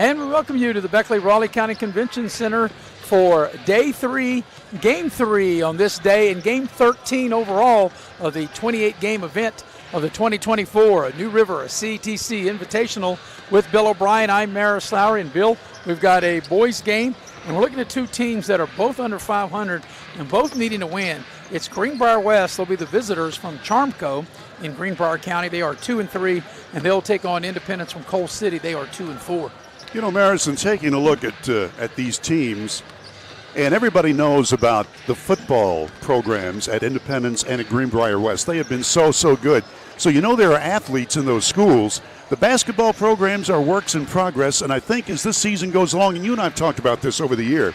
And we welcome you to the Beckley-Raleigh County Convention Center for Day 3, Game 3 on this day, and Game 13 overall of the 28-game event of the 2024 New River CTC Invitational with Bill O'Brien. I'm Maris Lowry, and Bill, we've got a boys game, and we're looking at two teams that are both under 500 and both needing to win. It's Greenbrier West. They'll be the visitors from Charmco in Greenbrier County. They are 2-3, and they'll take on Independence from Coal City. They are 2-4. You know, Marison, taking a look at these teams, and everybody knows about the football programs at Independence and at Greenbrier West. They have been so good. So you know there are athletes in those schools. The basketball programs are works in progress, and I think as this season goes along, and you and I have talked about this over the year,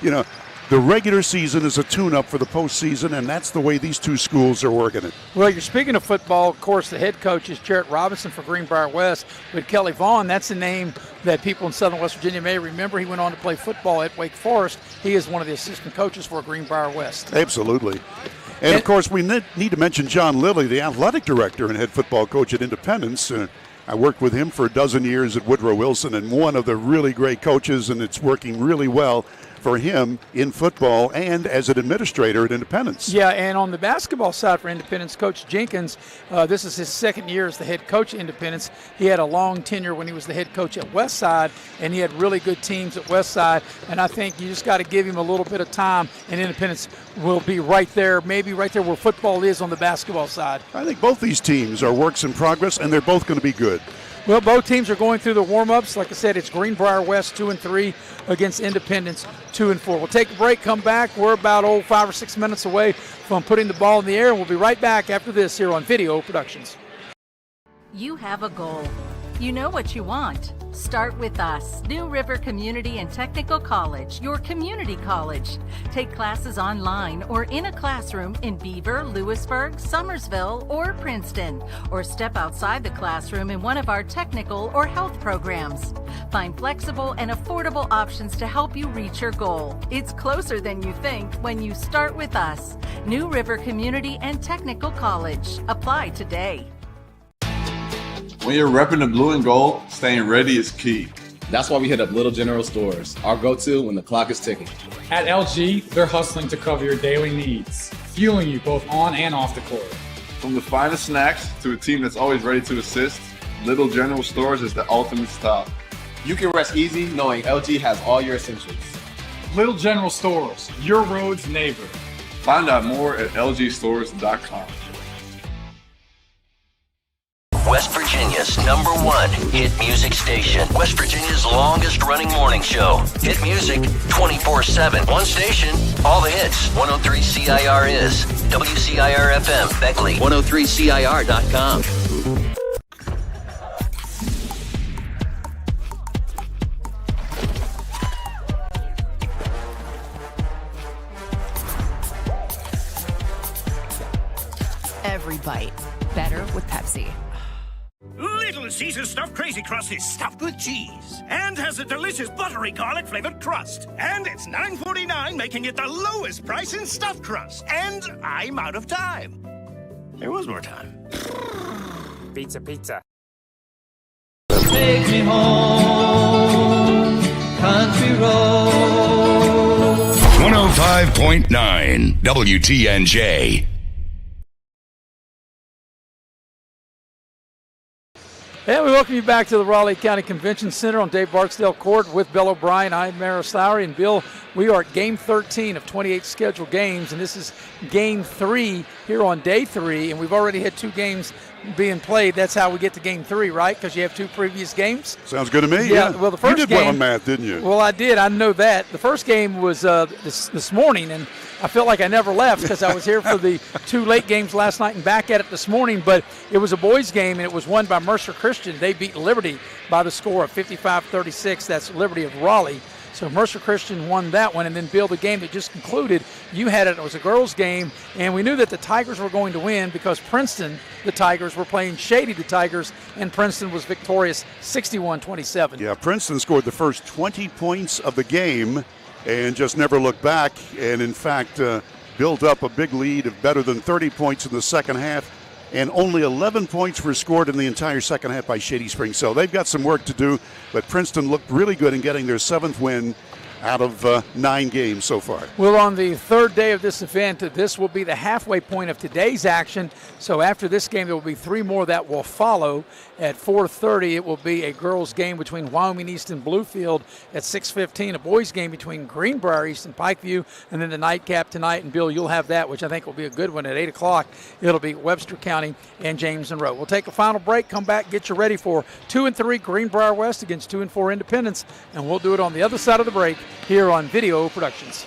you know, the regular season is a tune-up for the postseason, and that's the way these two schools are working it. Well, you're speaking of football. Of course, the head coach is Jarrett Robinson for Greenbrier West. But Kelly Vaughn, that's a name that people in Southern West Virginia may remember. He went on to play football at Wake Forest. He is one of the assistant coaches for Greenbrier West. Absolutely. And, of course, we need to mention John Lilly, the athletic director and head football coach at Independence. I worked with him for a dozen years at Woodrow Wilson, and one of the really great coaches, and it's working really well for him in football and as an administrator at Independence. Yeah, and on the basketball side for Independence, Coach Jenkins, this is his second year as the head coach at Independence. He had a long tenure when he was the head coach at Westside, and he had really good teams at Westside, and I think you just got to give him a little bit of time, and Independence will be right there, maybe right there where football is on the basketball side. I think both these teams are works in progress, and they're both going to be good. Well, both teams are going through the warm-ups. Like I said, it's Greenbrier West 2-3 against Independence 2-4. We'll take a break, come back. We're about 5 or 6 minutes away from putting the ball in the air, and we'll be right back after this here on Video Productions. You have a goal. You know what you want. Start with us, New River Community and Technical College, your community college. Take classes online or in a classroom in Beaver, Lewisburg, Summersville, or Princeton, or step outside the classroom in one of our technical or health programs. Find flexible and affordable options to help you reach your goal. It's closer than you think when you start with us, New River Community and Technical College. Apply today. When you're repping the blue and gold, staying ready is key. That's why we hit up Little General Stores, our go-to when the clock is ticking. At LG, they're hustling to cover your daily needs, fueling you both on and off the court. From the finest snacks to a team that's always ready to assist, Little General Stores is the ultimate stop. You can rest easy knowing LG has all your essentials. Little General Stores, your road's neighbor. Find out more at lgstores.com. West Virginia's #1 hit music station. West Virginia's longest running morning show. Hit music 24/7. One station, all the hits. 103 CIR is WCIR FM, Beckley. 103CIR.com. Every bite better with Pepsi. Little Caesars stuffed Crazy Crust is stuffed with cheese and has a delicious buttery garlic flavored crust. And it's $9.49, making it the lowest price in stuffed crust. And I'm out of time. There was more time. Pizza. Take me home, country road. 105.9 WTNJ. And we welcome you back to the Raleigh County Convention Center on Dave Barksdale Court with Bill O'Brien. I'm Maris Lowry, and Bill, we are at Game 13 of 28 scheduled games, and this is Game 3 here on Day 3, and we've already had 2 games being played. That's how we get to Game 3, right? Because you have 2 previous games. Sounds good to me. Yeah. Well, the first you did well on math, didn't you? Well, I did. I know that. The first game was this morning, and I felt like I never left because I was here for the 2 late games last night and back at it this morning. But it was a boys' game, and it was won by Mercer Christian. They beat Liberty by the score of 55-36. That's Liberty of Raleigh. So Mercer Christian won that one, and then Bill, the game that just concluded, you had it. It was a girls' game, and we knew that the Tigers were going to win because Princeton, the Tigers, were playing Shady, the Tigers, and Princeton was victorious 61-27. Yeah, Princeton scored the first 20 points of the game and just never looked back, and in fact built up a big lead of better than 30 points in the second half. and only 11 points were scored in the entire second half by Shady Springs. So they've got some work to do, but Princeton looked really good in getting their 7th win out of 9 games so far. Well, on the third day of this event, this will be the halfway point of today's action. So after this game, there will be 3 more that will follow. At 4:30, it will be a girls' game between Wyoming East and Bluefield. At 6:15, a boys' game between Greenbrier East and Pikeview. And then the nightcap tonight, and Bill, you'll have that, which I think will be a good one. At 8 o'clock, it'll be Webster County and James Monroe. We'll take a final break, come back, get you ready for 2 and 3 Greenbrier West against 2 and 4 Independence. And we'll do it on the other side of the break here on Video Productions.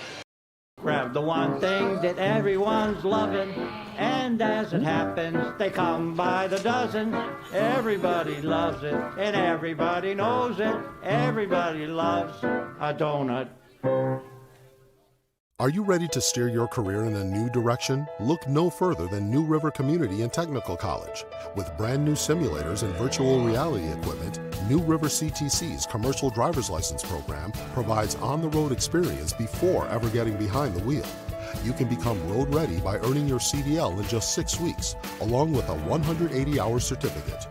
Grab the one thing that everyone's loving, and as it happens, they come by the dozen. Everybody loves it, and everybody knows it. Everybody loves a donut. Are you ready to steer your career in a new direction? Look no further than New River Community and Technical College. With brand new simulators and virtual reality equipment, New River CTC's commercial driver's license program provides on-the-road experience before ever getting behind the wheel. You can become road ready by earning your CDL in just 6 weeks, along with a 180-hour certificate.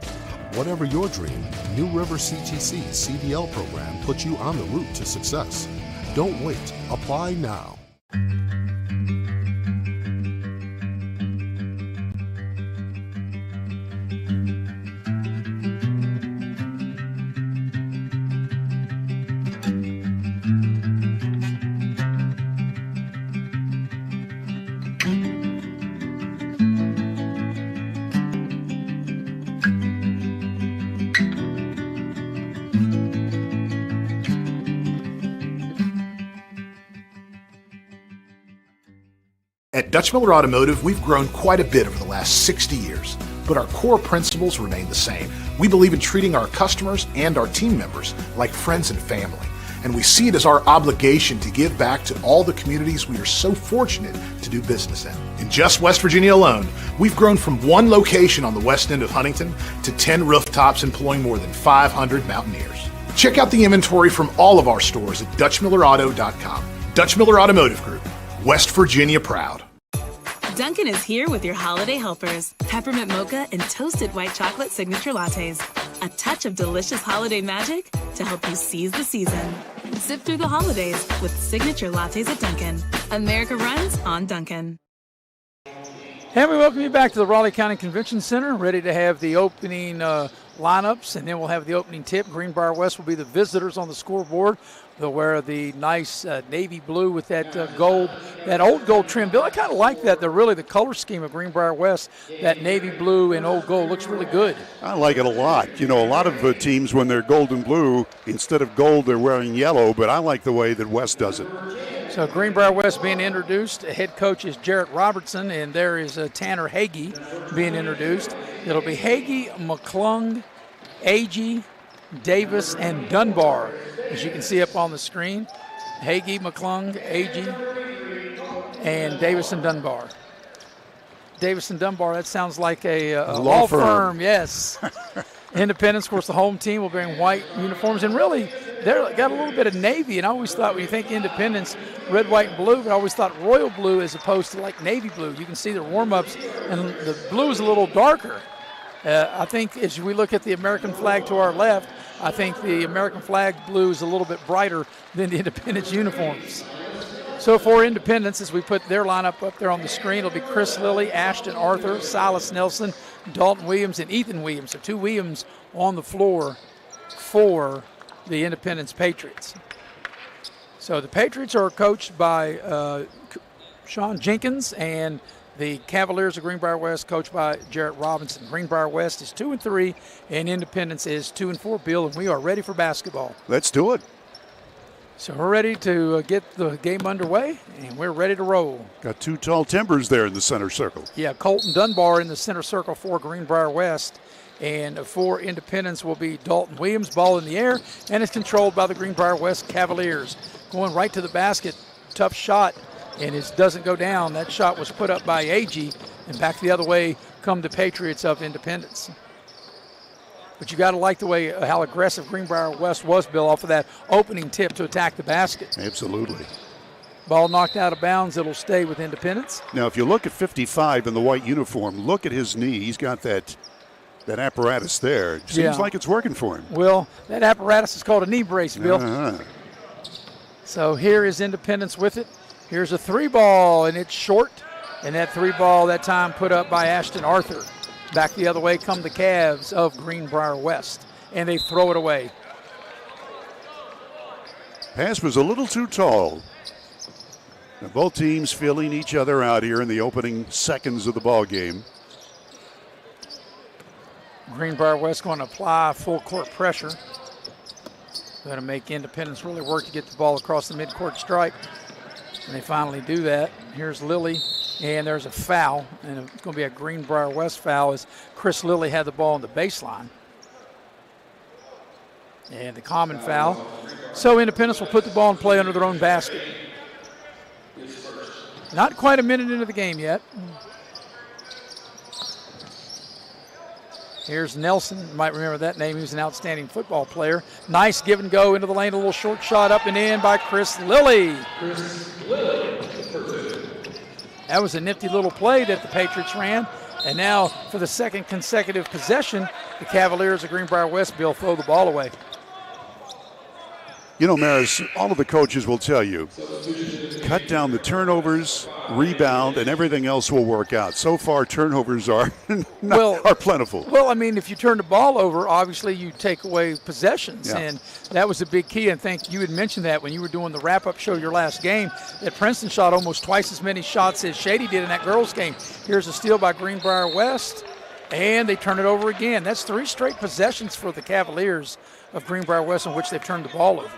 Whatever your dream, New River CTC's CDL program puts you on the route to success. Don't wait. Apply now. At Dutch Miller Automotive, we've grown quite a bit over the last 60 years, but our core principles remain the same. We believe in treating our customers and our team members like friends and family, and we see it as our obligation to give back to all the communities we are so fortunate to do business in. In just West Virginia alone, we've grown from 1 location on the west end of Huntington to 10 rooftops employing more than 500 Mountaineers. Check out the inventory from all of our stores at DutchMillerAuto.com. Dutch Miller Automotive Group, West Virginia proud. Dunkin' is here with your holiday helpers. Peppermint mocha and toasted white chocolate signature lattes. A touch of delicious holiday magic to help you seize the season. Sip through the holidays with signature lattes at Dunkin'. America runs on Dunkin'. And we welcome you back to the Raleigh County Convention Center, ready to have the opening lineups, and then we'll have the opening tip. Greenbrier West will be the visitors on the scoreboard. They'll wear the nice navy blue with that gold, that old gold trim. Bill, I kind of like that. They're really the color scheme of Greenbrier West. That navy blue and old gold looks really good. I like it a lot. You know, a lot of teams, when they're gold and blue, instead of gold, they're wearing yellow, but I like the way that West does it. So Greenbrier West being introduced. Head coach is Jarrett Robertson, and there is Tanner Hagee being introduced. It'll be Hagee, McClung, Agee, Davis, and Dunbar, as you can see up on the screen. Hagee, McClung, Agee, and Davis and Dunbar. Davis and Dunbar, that sounds like a law firm, yes. Independence, of course, the home team will be wearing white uniforms, and really, they've got a little bit of navy, and I always thought when you think Independence, red, white, and blue, but I always thought royal blue as opposed to like navy blue. You can see their warm-ups, and the blue is a little darker. I think as we look at the American flag to our left, I think the American flag blue is a little bit brighter than the Independence uniforms. So for Independence, as we put their lineup up there on the screen, it'll be Chris Lilly, Ashton Arthur, Silas Nelson, Dalton Williams, and Ethan Williams. So 2 Williams on the floor for the Independence Patriots. So the Patriots are coached by Sean Jenkins, and the Cavaliers of Greenbrier West, coached by Jarrett Robinson. Greenbrier West is 2 and 3, and Independence is 2 and 4. Bill, and we are ready for basketball. Let's do it. So we're ready to get the game underway, and we're ready to roll. Got 2 tall timbers there in the center circle. Yeah, Colton Dunbar in the center circle for Greenbrier West. And for Independence will be Dalton Williams, ball in the air, and it's controlled by the Greenbrier West Cavaliers. Going right to the basket, tough shot, and it doesn't go down. That shot was put up by Agee, and back the other way come the Patriots of Independence. But you got to like the way how aggressive Greenbrier West was, Bill, off of that opening tip to attack the basket. Absolutely. Ball knocked out of bounds. It'll stay with Independence. Now, if you look at 55 in the white uniform, look at his knee. He's got that apparatus there. It seems like it's working for him. Well, that apparatus is called a knee brace, Bill. So here is Independence with it. Here's a 3-ball, and it's short. And that 3-ball that time put up by Ashton Arthur. Back the other way come the Cavs of Greenbrier West. And they throw it away. Pass was a little too tall. Now both teams feeling each other out here in the opening seconds of the ball game. Greenbrier West going to apply full court pressure. Going to make Independence really work to get the ball across the midcourt stripe. And they finally do that. Here's Lilly, and there's a foul. And it's going to be a Greenbrier West foul as Chris Lilly had the ball on the baseline. And the common foul. So Independence will put the ball in play under their own basket. Not quite a minute into the game yet. Here's Nelson. You might remember that name. He was an outstanding football player. Nice give and go into the lane. A little short shot up and in by Chris Lilly. That was a nifty little play that the Patriots ran. And now for the second consecutive possession, the Cavaliers of Greenbrier West, Bill, throw the ball away. You know, Maris, all of the coaches will tell you, cut down the turnovers, rebound, and everything else will work out. So far, turnovers are plentiful. Well, I mean, if you turn the ball over, obviously you take away possessions. Yeah. And that was a big key. And I think you had mentioned that when you were doing the wrap-up show your last game, that Princeton shot almost twice as many shots as Shady did in that girls' game. Here's a steal by Greenbrier West, and they turn it over again. That's 3 straight possessions for the Cavaliers of Greenbrier West in which they've turned the ball over.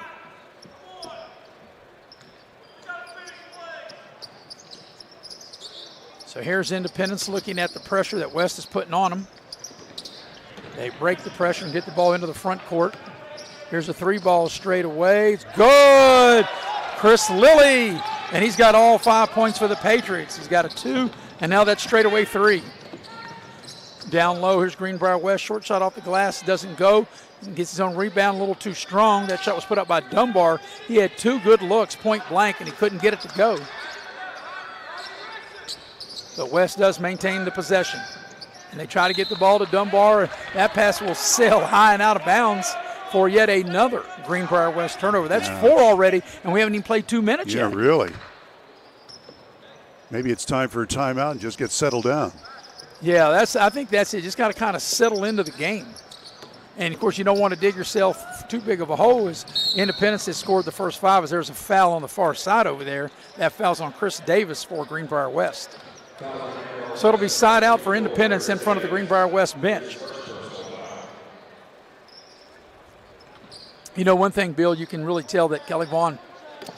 So here's Independence looking at the pressure that West is putting on them. They break the pressure and get the ball into the front court. Here's a 3-ball straight away. It's good. Chris Lilly. And he's got all 5 points for the Patriots. He's got a 2, and now that's straight away 3. Down low, here's Greenbrier West. Short shot off the glass. Doesn't go. Gets his own rebound a little too strong. That shot was put up by Dunbar. He had 2 good looks, point blank, and he couldn't get it to go. But West does maintain the possession. And they try to get the ball to Dunbar. That pass will sail high and out of bounds for yet another Greenbrier West turnover. That's 4 already, and we haven't even played 2 minutes yet. Yeah, really. Maybe it's time for a timeout and just get settled down. Yeah, I think that's it. Just got to kind of settle into the game. And, of course, you don't want to dig yourself too big of a hole. As Independence has scored the first 5, as there's a foul on the far side over there. That foul's on Chris Davis for Greenbrier West. So it'll be side out for Independence in front of the Greenbrier West bench. You know, one thing, Bill, you can really tell that Kelly Vaughn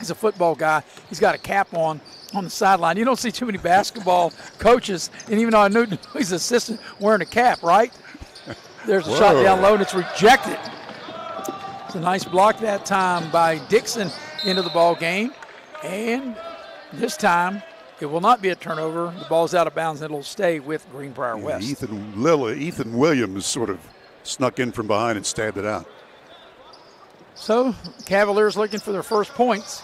is a football guy. He's got a cap on the sideline. You don't see too many basketball coaches, and even though I knew he's an assistant, wearing a cap, right? There's a shot down low, and it's rejected. It's a nice block that time by Dixon into the ball game. And this time, it will not be a turnover. The ball's out of bounds, and it'll stay with Greenbrier West. Ethan Williams sort of snuck in from behind and stabbed it out. So, Cavaliers looking for their first points.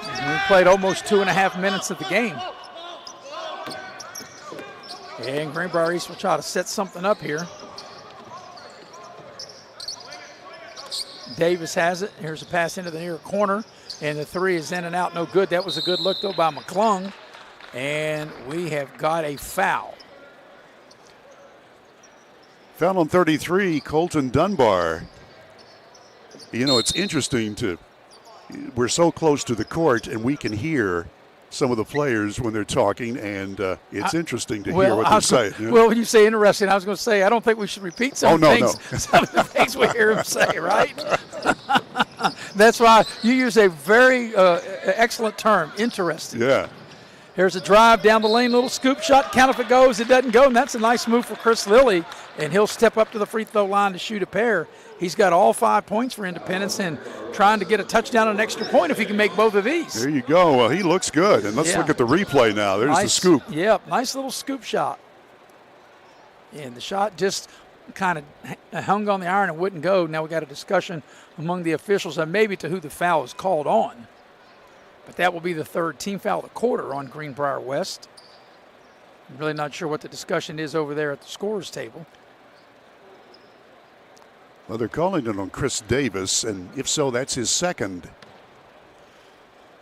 We played almost 2.5 minutes of the game. And Greenbrier East will try to set something up here. Davis has it. Here's a pass into the near corner. And the 3 is in and out, no good. That was a good look, though, by McClung. And we have got a foul. Foul on 33, Colton Dunbar. You know, it's interesting we're so close to the court, and we can hear some of the players when they're talking, and it's interesting to hear what they're saying. You know? Well, when you say interesting, I was going to say, I don't think we should repeat some of the things we hear him say, right? That's why you use a very excellent term, interesting. Yeah. Here's a drive down the lane, little scoop shot. Count if it goes, it doesn't go, and that's a nice move for Chris Lilly, and he'll step up to the free throw line to shoot a pair. He's got all 5 points for Independence and trying to get a touchdown and an extra point if he can make both of these. There you go. Well, he looks good, and let's look at the replay now. There's the scoop. Yep, nice little scoop shot. And the shot just kind of hung on the iron and wouldn't go. Now we got a discussion among the officials and maybe to who the foul is called on. But that will be the third team foul of the quarter on Greenbrier West. I'm really not sure what the discussion is over there at the scorer's table. Well, they're calling it on Chris Davis, and if so, that's his second.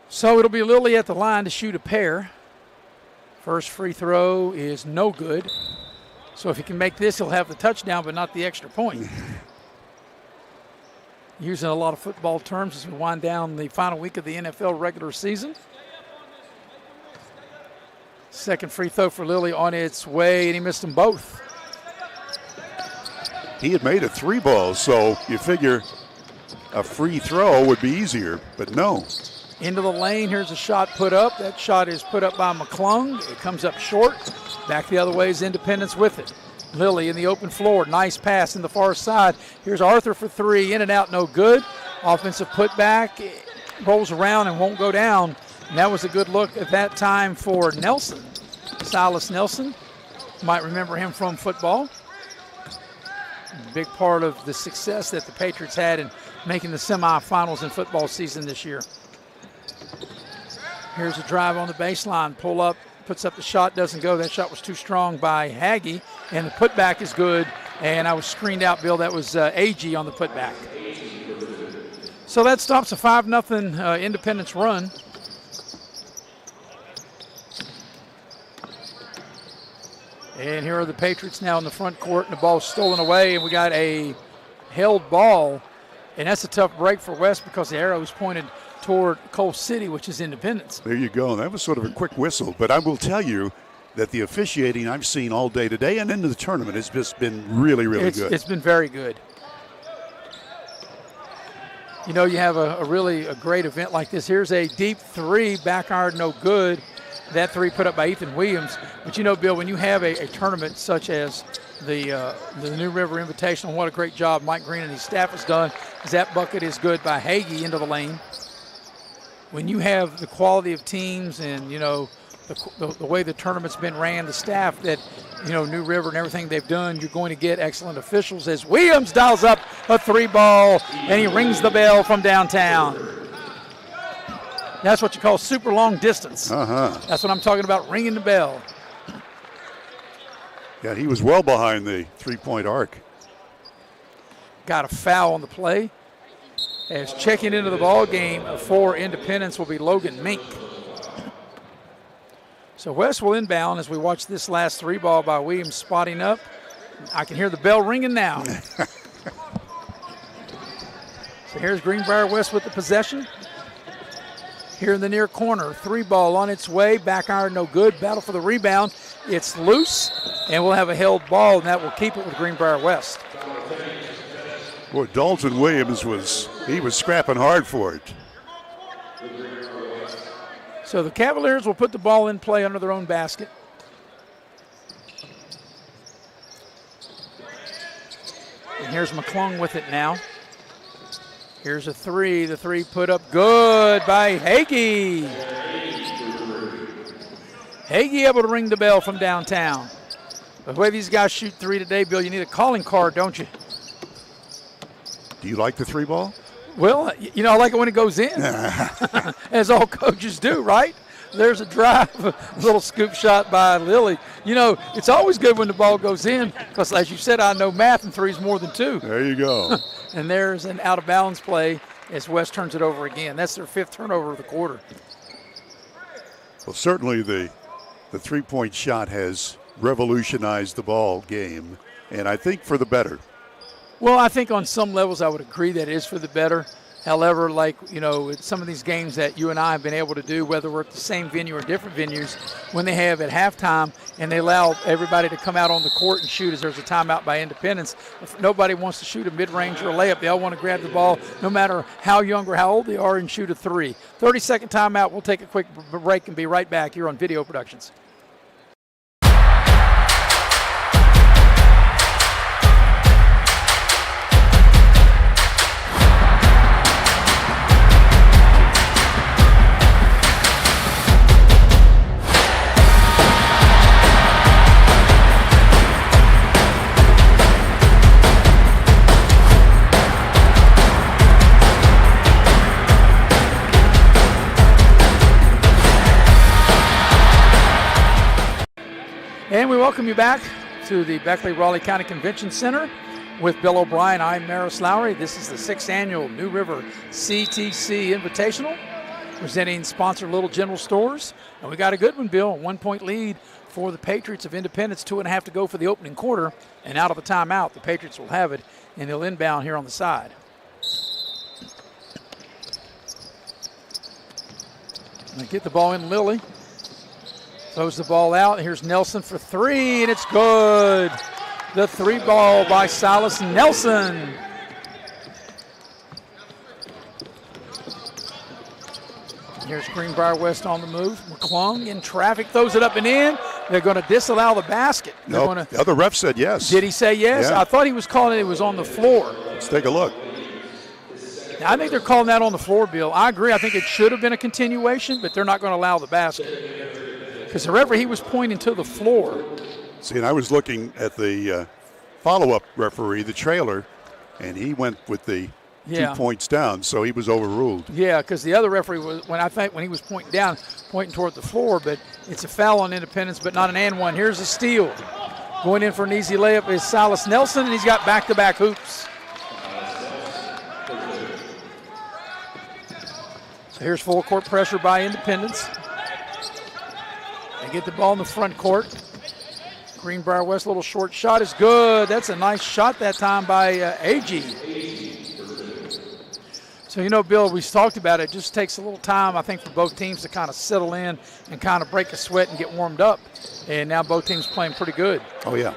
So it'll be Lilly at the line to shoot a pair. First free throw is no good. So if he can make this, he'll have the touchdown, but not the extra point. Using a lot of football terms as we wind down the final week of the NFL regular season. Second free throw for Lilly on its way, and he missed them both. He had made a 3-ball, so you figure a free throw would be easier, but no. Into the lane, here's a shot put up. That shot is put up by McClung. It comes up short. Back the other way is Independence with it. Lilly in the open floor, nice pass in the far side. Here's Arthur for three, in and out, no good. Offensive putback, rolls around and won't go down. And that was a good look at that time for Nelson. Silas Nelson, might remember him from football. A big part of the success that the Patriots had in making the semifinals in football season this year. Here's a drive on the baseline, pull up, puts up the shot, doesn't go. That shot was too strong by Hagee, and the putback is good. And I was screened out, Bill. That was Agee on the putback. So that stops a 5-0 Independence run. And here are the Patriots now in the front court, and the ball's stolen away, and we got a held ball. And that's a tough break for West because the arrow is pointed toward Coal City, which is Independence. There you go. That was sort of a quick whistle. But I will tell you that the officiating I've seen all day today and into the tournament has just been really, really good. It's been very good. You know, you have a really great event like this. Here's a deep three, back iron, no good. That three put up by Ethan Williams. But you know, Bill, when you have a tournament such as the New River Invitational, what a great job Mike Green and his staff has done. That bucket is good by Hagee into the lane. When you have the quality of teams and, you know, the way the tournament's been ran, the staff that, you know, New River and everything they've done, you're going to get excellent officials as Williams dials up a 3-ball, and he rings the bell from downtown. That's what you call super long distance. That's what I'm talking about, ringing the bell. Yeah, he was well behind the three-point arc. Got a foul on the play. As checking into the ball game for Independence will be Logan Mink. So West will inbound as we watch this last 3-ball by Williams spotting up. I can hear the bell ringing now. So here's Greenbrier West with the possession. Here in the near corner, 3-ball on its way, back iron no good, battle for the rebound. It's loose, and we'll have a held ball, and that will keep it with Greenbrier West. Boy, Dalton Williams was scrapping hard for it. So the Cavaliers will put the ball in play under their own basket. And here's McClung with it now. Here's a three. The three put up good by Hagee. Hagee able to ring the bell from downtown. The way these guys shoot three today, Bill, you need a calling card, don't you? Do you like the 3-ball? Well, you know, I like it when it goes in, as all coaches do, right? There's a drive, a little scoop shot by Lilly. You know, it's always good when the ball goes in because, as you said, I know math and 3 is more than 2. There you go. And there's an out-of-bounds play as West turns it over again. That's their 5th turnover of the quarter. Well, certainly the 3-point shot has revolutionized the ball game, and I think for the better. Well, I think on some levels I would agree that it is for the better. However, like, you know, some of these games that you and I have been able to do, whether we're at the same venue or different venues, when they have at halftime and they allow everybody to come out on the court and shoot as there's a timeout by Independence, if nobody wants to shoot a mid-range or a layup, they all want to grab the ball no matter how young or how old they are and shoot a 3. 30-second timeout. We'll take a quick break and be right back here on Video Productions. And we welcome you back to the Beckley-Raleigh County Convention Center with Bill O'Brien. I'm Maris Lowry. This is the 6th annual New River CTC Invitational, presenting sponsor Little General Stores. And we got a good one, Bill. A 1-point lead for the Patriots of Independence. 2.5 to go for the opening quarter. And out of a timeout, the Patriots will have it, and they'll inbound here on the side. They get the ball in. Lilly throws the ball out. Here's Nelson for three, and it's good. The three ball by Silas Nelson. Here's Greenbrier West on the move. McClung in traffic, throws it up and in. They're going to disallow the basket. Nope. The other ref said yes. Did he say yes? Yeah. I thought he was calling it was on the floor. Let's take a look. Now, I think they're calling that on the floor, Bill. I agree. I think it should have been a continuation, but they're not going to allow the basket. Because the referee, he was pointing to the floor. See, and I was looking at the follow-up referee, the trailer, and he went with the 2 points down, so he was overruled. Yeah, because the other referee was, when he was pointing down, pointing toward the floor, but it's a foul on Independence, but not an and one. Here's a steal. Going in for an easy layup is Silas Nelson, and he's got back-to-back hoops. So here's full court pressure by Independence. They get the ball in the front court. Greenbrier West, little short shot is good. That's a nice shot that time by Agee. So, you know, Bill, we talked about it. It just takes a little time, I think, for both teams to kind of settle in and kind of break a sweat and get warmed up. And now both teams playing pretty good. Oh, yeah.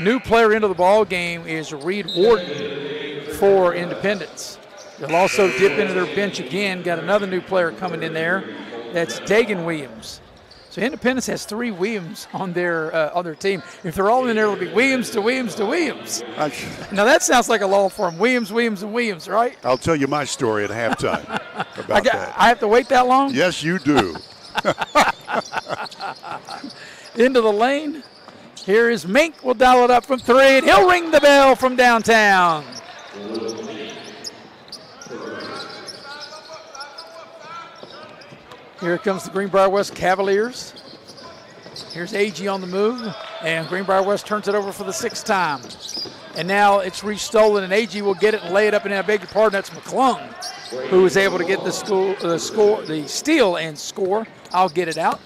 New player into the ball game is Reed Warden for Independence. They'll also dip into their bench again. Got another new player coming in there. That's Dagan Williams. So Independence has 3 Williams on their team. If they're all in there, it'll be Williams to Williams to Williams. Now that sounds like a law firm. Williams, Williams, and Williams, right? I'll tell you my story at halftime about that. I have to wait that long? Yes, you do. Into the lane. Here is Mink. Will dial it up from 3, and he'll ring the bell from downtown. Here comes the Greenbrier West Cavaliers. Here's Agee on the move, and Greenbrier West turns it over for the 6th time. And now it's restolen, and Agee will get it and lay it up, and I beg your pardon, that's McClung, who was able to get the steal and score. I'll get it out.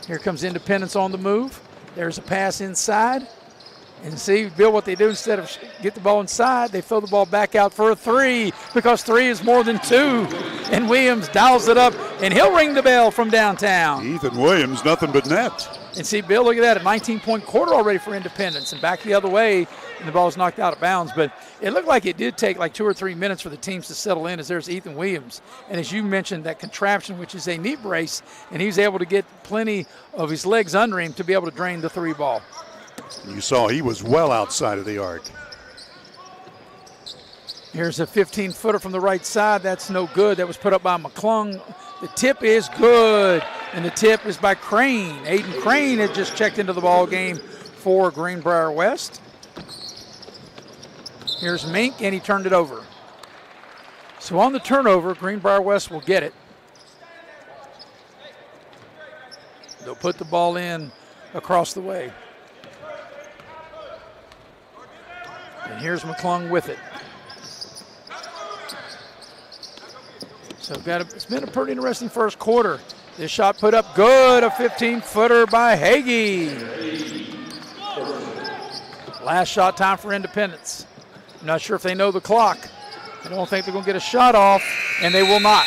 Here comes Independence on the move. There's a pass inside. And see, Bill, what they do instead of get the ball inside, they throw the ball back out for a 3 because 3 is more than 2. And Williams dials it up, and he'll ring the bell from downtown. Ethan Williams, nothing but net. And see, Bill, look at that, a 19-point quarter already for Independence. And back the other way, and the ball's knocked out of bounds. But it looked like it did take like 2 or 3 minutes for the teams to settle in as there's Ethan Williams. And as you mentioned, that contraption, which is a knee brace, and he was able to get plenty of his legs under him to be able to drain the 3 ball. You saw he was well outside of the arc. Here's a 15-footer from the right side. That's no good. That was put up by McClung. The tip is good, and the tip is by Crane. Aiden Crane had just checked into the ball game for Greenbrier West. Here's Mink, and he turned it over. So on the turnover, Greenbrier West will get it. They'll put the ball in across the way. And here's McClung with it. So it's been a pretty interesting first quarter. This shot put up good, a 15-footer by Hagee. Last shot time for Independence. I'm not sure if they know the clock. I don't think they're going to get a shot off, and they will not.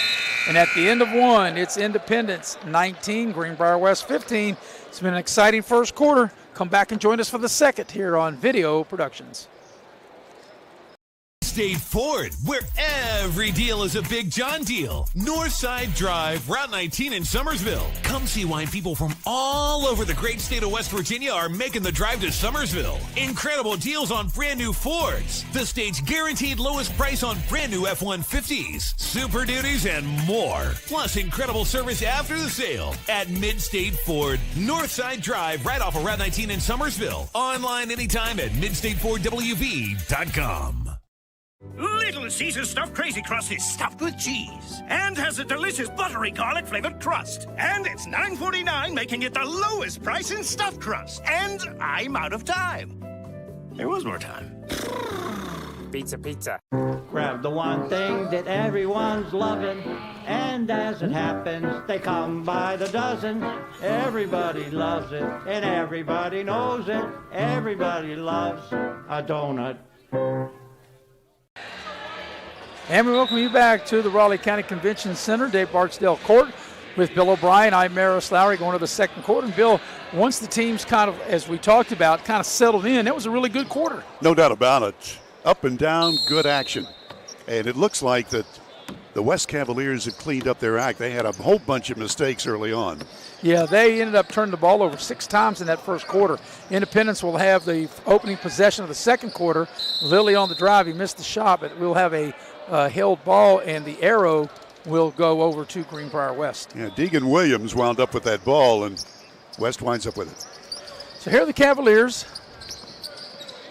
And at the end of 1, it's Independence 19, Greenbrier West 15. It's been an exciting first quarter. Come back and join us for the second here on Video Productions. State Ford, where every deal is a Big John deal. Northside Drive, Route 19 in Summersville. Come see why people from all over the great state of West Virginia are making the drive to Summersville. Incredible deals on brand new Fords. The state's guaranteed lowest price on brand new F-150s, Super Duties, and more. Plus incredible service after the sale at Mid-State Ford, Northside Drive, right off of Route 19 in Summersville. Online anytime at midstatefordwv.com. Little Caesars stuffed crazy crust is stuffed with cheese and has a delicious buttery garlic flavored crust. And it's $9.49, making it the lowest price in stuffed crust. And I'm out of time. There was more time. Pizza, pizza. Grab the one thing that everyone's loving, and as it happens, they come by the dozen. Everybody loves it, and everybody knows it. Everybody loves a donut. And we welcome you back to the Raleigh County Convention Center, Dave Barksdale Court, with Bill O'Brien. I'm Maris Lowry going to the second quarter. And Bill, once the teams kind of, as we talked about, kind of settled in, that was a really good quarter. No doubt about it. Up and down, good action. And it looks like that the West Cavaliers have cleaned up their act. They had a whole bunch of mistakes early on. Yeah, they ended up turning the ball over 6 times in that first quarter. Independence will have the opening possession of the second quarter. Lilly on the drive, he missed the shot, but we'll have a held ball, and the arrow will go over to Greenbrier West. Yeah, Deegan Williams wound up with that ball, and West winds up with it. So here are the Cavaliers.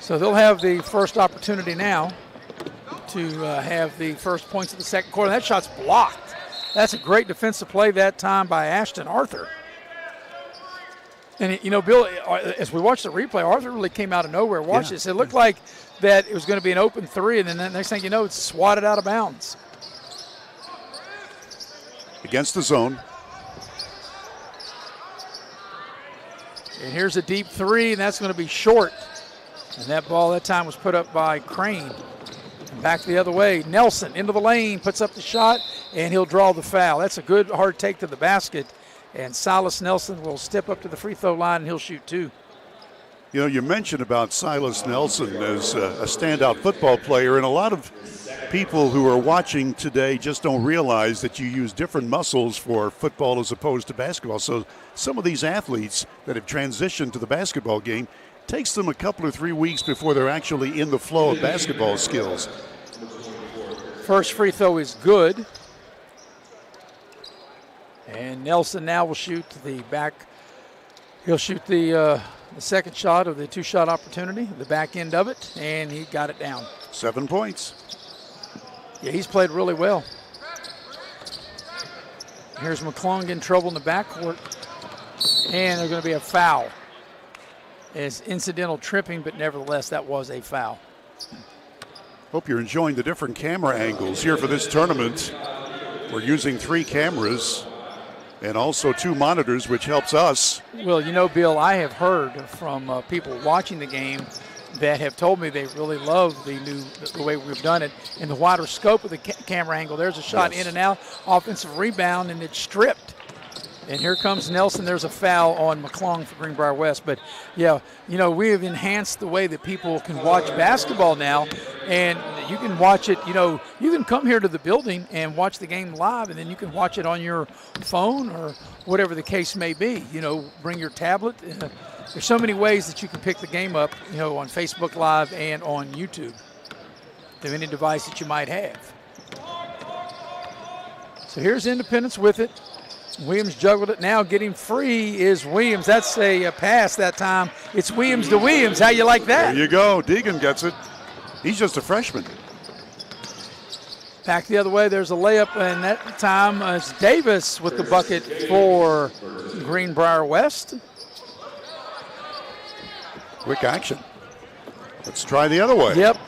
So they'll have the first opportunity now to have the first points of the second quarter. That shot's blocked. That's a great defensive play that time by Ashton Arthur. And, you know, Bill, as we watched the replay, Arthur really came out of nowhere. Watch this. It looked like that it was going to be an open three, and then the next thing you know, it's swatted out of bounds. Against the zone. And here's a deep three, and that's going to be short. And that ball that time was put up by Crane. And back the other way. Nelson into the lane, puts up the shot, and he'll draw the foul. That's a good hard take to the basket. And Silas Nelson will step up to the free throw line, and he'll shoot 2. You know, you mentioned about Silas Nelson as a standout football player, and a lot of people who are watching today just don't realize that you use different muscles for football as opposed to basketball. So some of these athletes that have transitioned to the basketball game, takes them a couple or 3 weeks before they're actually in the flow of basketball skills. First free throw is good. And Nelson now will shoot the back. He'll shoot the second shot of the 2-shot opportunity, the back end of it, and he got it down. 7 points. Yeah, he's played really well. Here's McClung in trouble in the backcourt, and there's going to be a foul. It's incidental tripping, but nevertheless, that was a foul. Hope you're enjoying the different camera angles here for this tournament. We're using 3 cameras and also 2 monitors, which helps us. Well, you know, Bill, I have heard from people watching the game that have told me they really love the way we've done it. In the wider scope of the camera angle, there's a shot in and out, offensive rebound, and it's stripped. And here comes Nelson. There's a foul on McClung for Greenbrier West. But, yeah, you know, we have enhanced the way that people can watch basketball now. And you can watch it, you know, you can come here to the building and watch the game live, and then you can watch it on your phone or whatever the case may be. You know, bring your tablet. There's so many ways that you can pick the game up, you know, on Facebook Live and on YouTube through any device that you might have. So here's Independence with it. Williams juggled it now. Getting free is Williams. That's a pass that time. It's Williams to Williams. How you like that? There you go. Deegan gets it. He's just a freshman. Back the other way. There's a layup, and that time is Davis with the bucket for Greenbrier West. Quick action. Let's try the other way. Yep.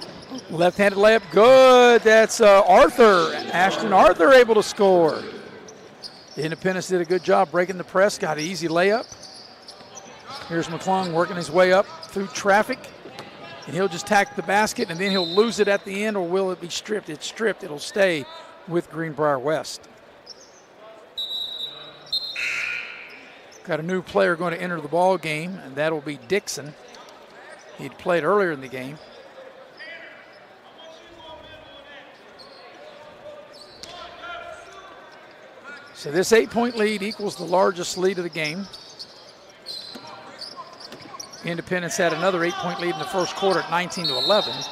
Left-handed layup. Good. That's Arthur. Ashton Arthur able to score. Independence did a good job breaking the press, got an easy layup. Here's McClung working his way up through traffic, and he'll just tack the basket, and then he'll lose it at the end, or will it be stripped? It's stripped. It'll stay with Greenbrier West. Got a new player going to enter the ball game, and that'll be Dixon. He'd played earlier in the game. So this 8-point lead equals the largest lead of the game. Independence had another 8-point lead in the first quarter at 19-11.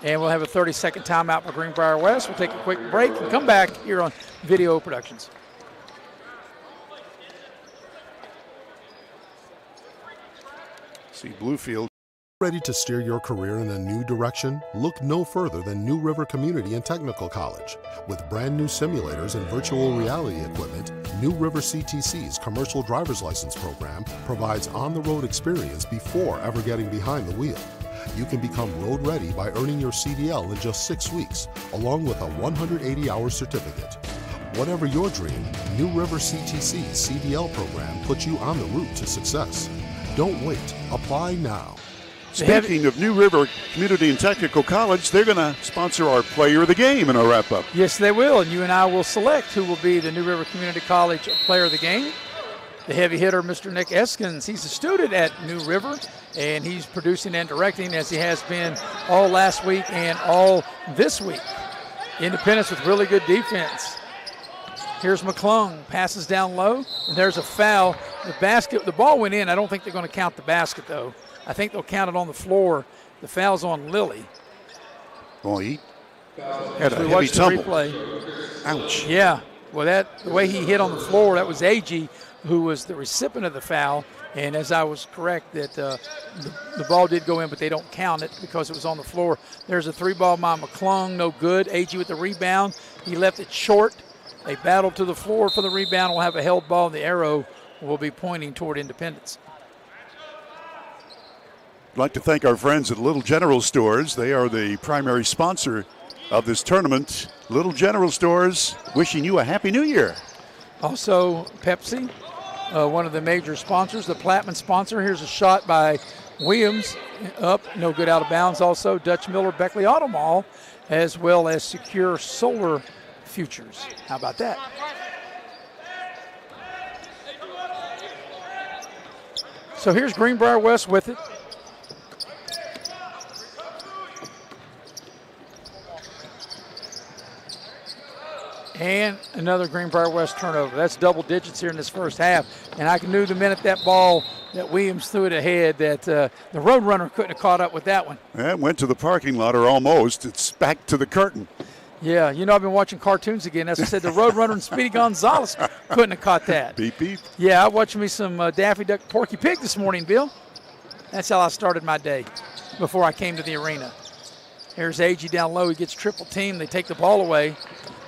And we'll have a 30-second timeout for Greenbrier West. We'll take a quick break and come back here on Video Productions. See Bluefield Ready to steer your career in a new direction? Look no further than New River Community and Technical College. With brand new simulators and virtual reality equipment, New River CTC's commercial driver's license program provides on-the-road experience before ever getting behind the wheel. You can become road ready by earning your CDL in just 6 weeks, along with a 180-hour certificate. Whatever your dream, New River CTC's CDL program puts you on the route to success. Don't wait. Apply now. Speaking of New River Community and Technical College, they're going to sponsor our Player of the Game in our wrap-up. Yes, they will, and you and I will select who will be the New River Community College Player of the Game. The heavy hitter, Mr. Nick Eskins, he's a student at New River, and he's producing and directing as he has been all last week and all this week. Independence with really good defense. Here's McClung, passes down low, and there's a foul. The ball went in. I don't think they're going to count the basket, though. I think they'll count it on the floor. The foul's on Lilly. Well, he had a heavy watched tumble. The replay. Ouch. Yeah. Well, the way he hit on the floor, that was Agee, who was the recipient of the foul. And as I was correct, that the ball did go in, but they don't count it because it was on the floor. There's a 3-ball by McClung, no good. Agee with the rebound. He left it short. They battled to the floor for the rebound. We'll have a held ball, and the arrow will be pointing toward Independence. I'd like to thank our friends at Little General Stores. They are the primary sponsor of this tournament. Little General Stores wishing you a Happy New Year. Also, Pepsi, one of the major sponsors, the Plattman sponsor. Here's a shot by Williams, up, no good, out of bounds. Also, Dutch Miller, Beckley Auto Mall, as well as Secure Solar Futures. How about that? So here's Greenbrier West with it. And another Greenbrier West turnover. That's double digits here in this first half. And I knew the minute that ball that Williams threw it ahead that the Roadrunner couldn't have caught up with that one. It went to the parking lot, or almost. It's back to the curtain. Yeah, you know, I've been watching cartoons again. As I said, the Roadrunner and Speedy Gonzalez couldn't have caught that. Beep, beep. Yeah, I watched me some Daffy Duck Porky Pig this morning, Bill. That's how I started my day before I came to the arena. Here's Agee down low. He gets triple teamed. They take the ball away.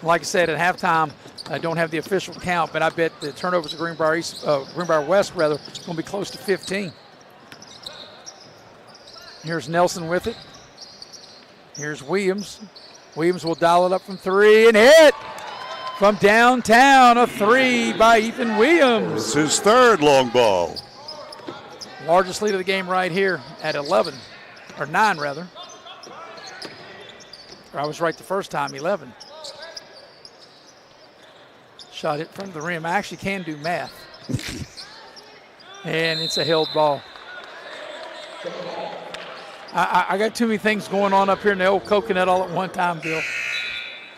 Like I said, at halftime, I don't have the official count, but I bet the turnovers of Greenbrier West, going to be close to 15. Here's Nelson with it. Here's Williams. Williams will dial it up from 3 and hit from downtown. A 3 by Ethan Williams. It's his third long ball. Largest lead of the game right here at 11, or 9 rather. I was right the first time, 11. Shot hit from the rim. I actually can do math. And it's a held ball. I got too many things going on up here in the old coconut all at one time, Bill.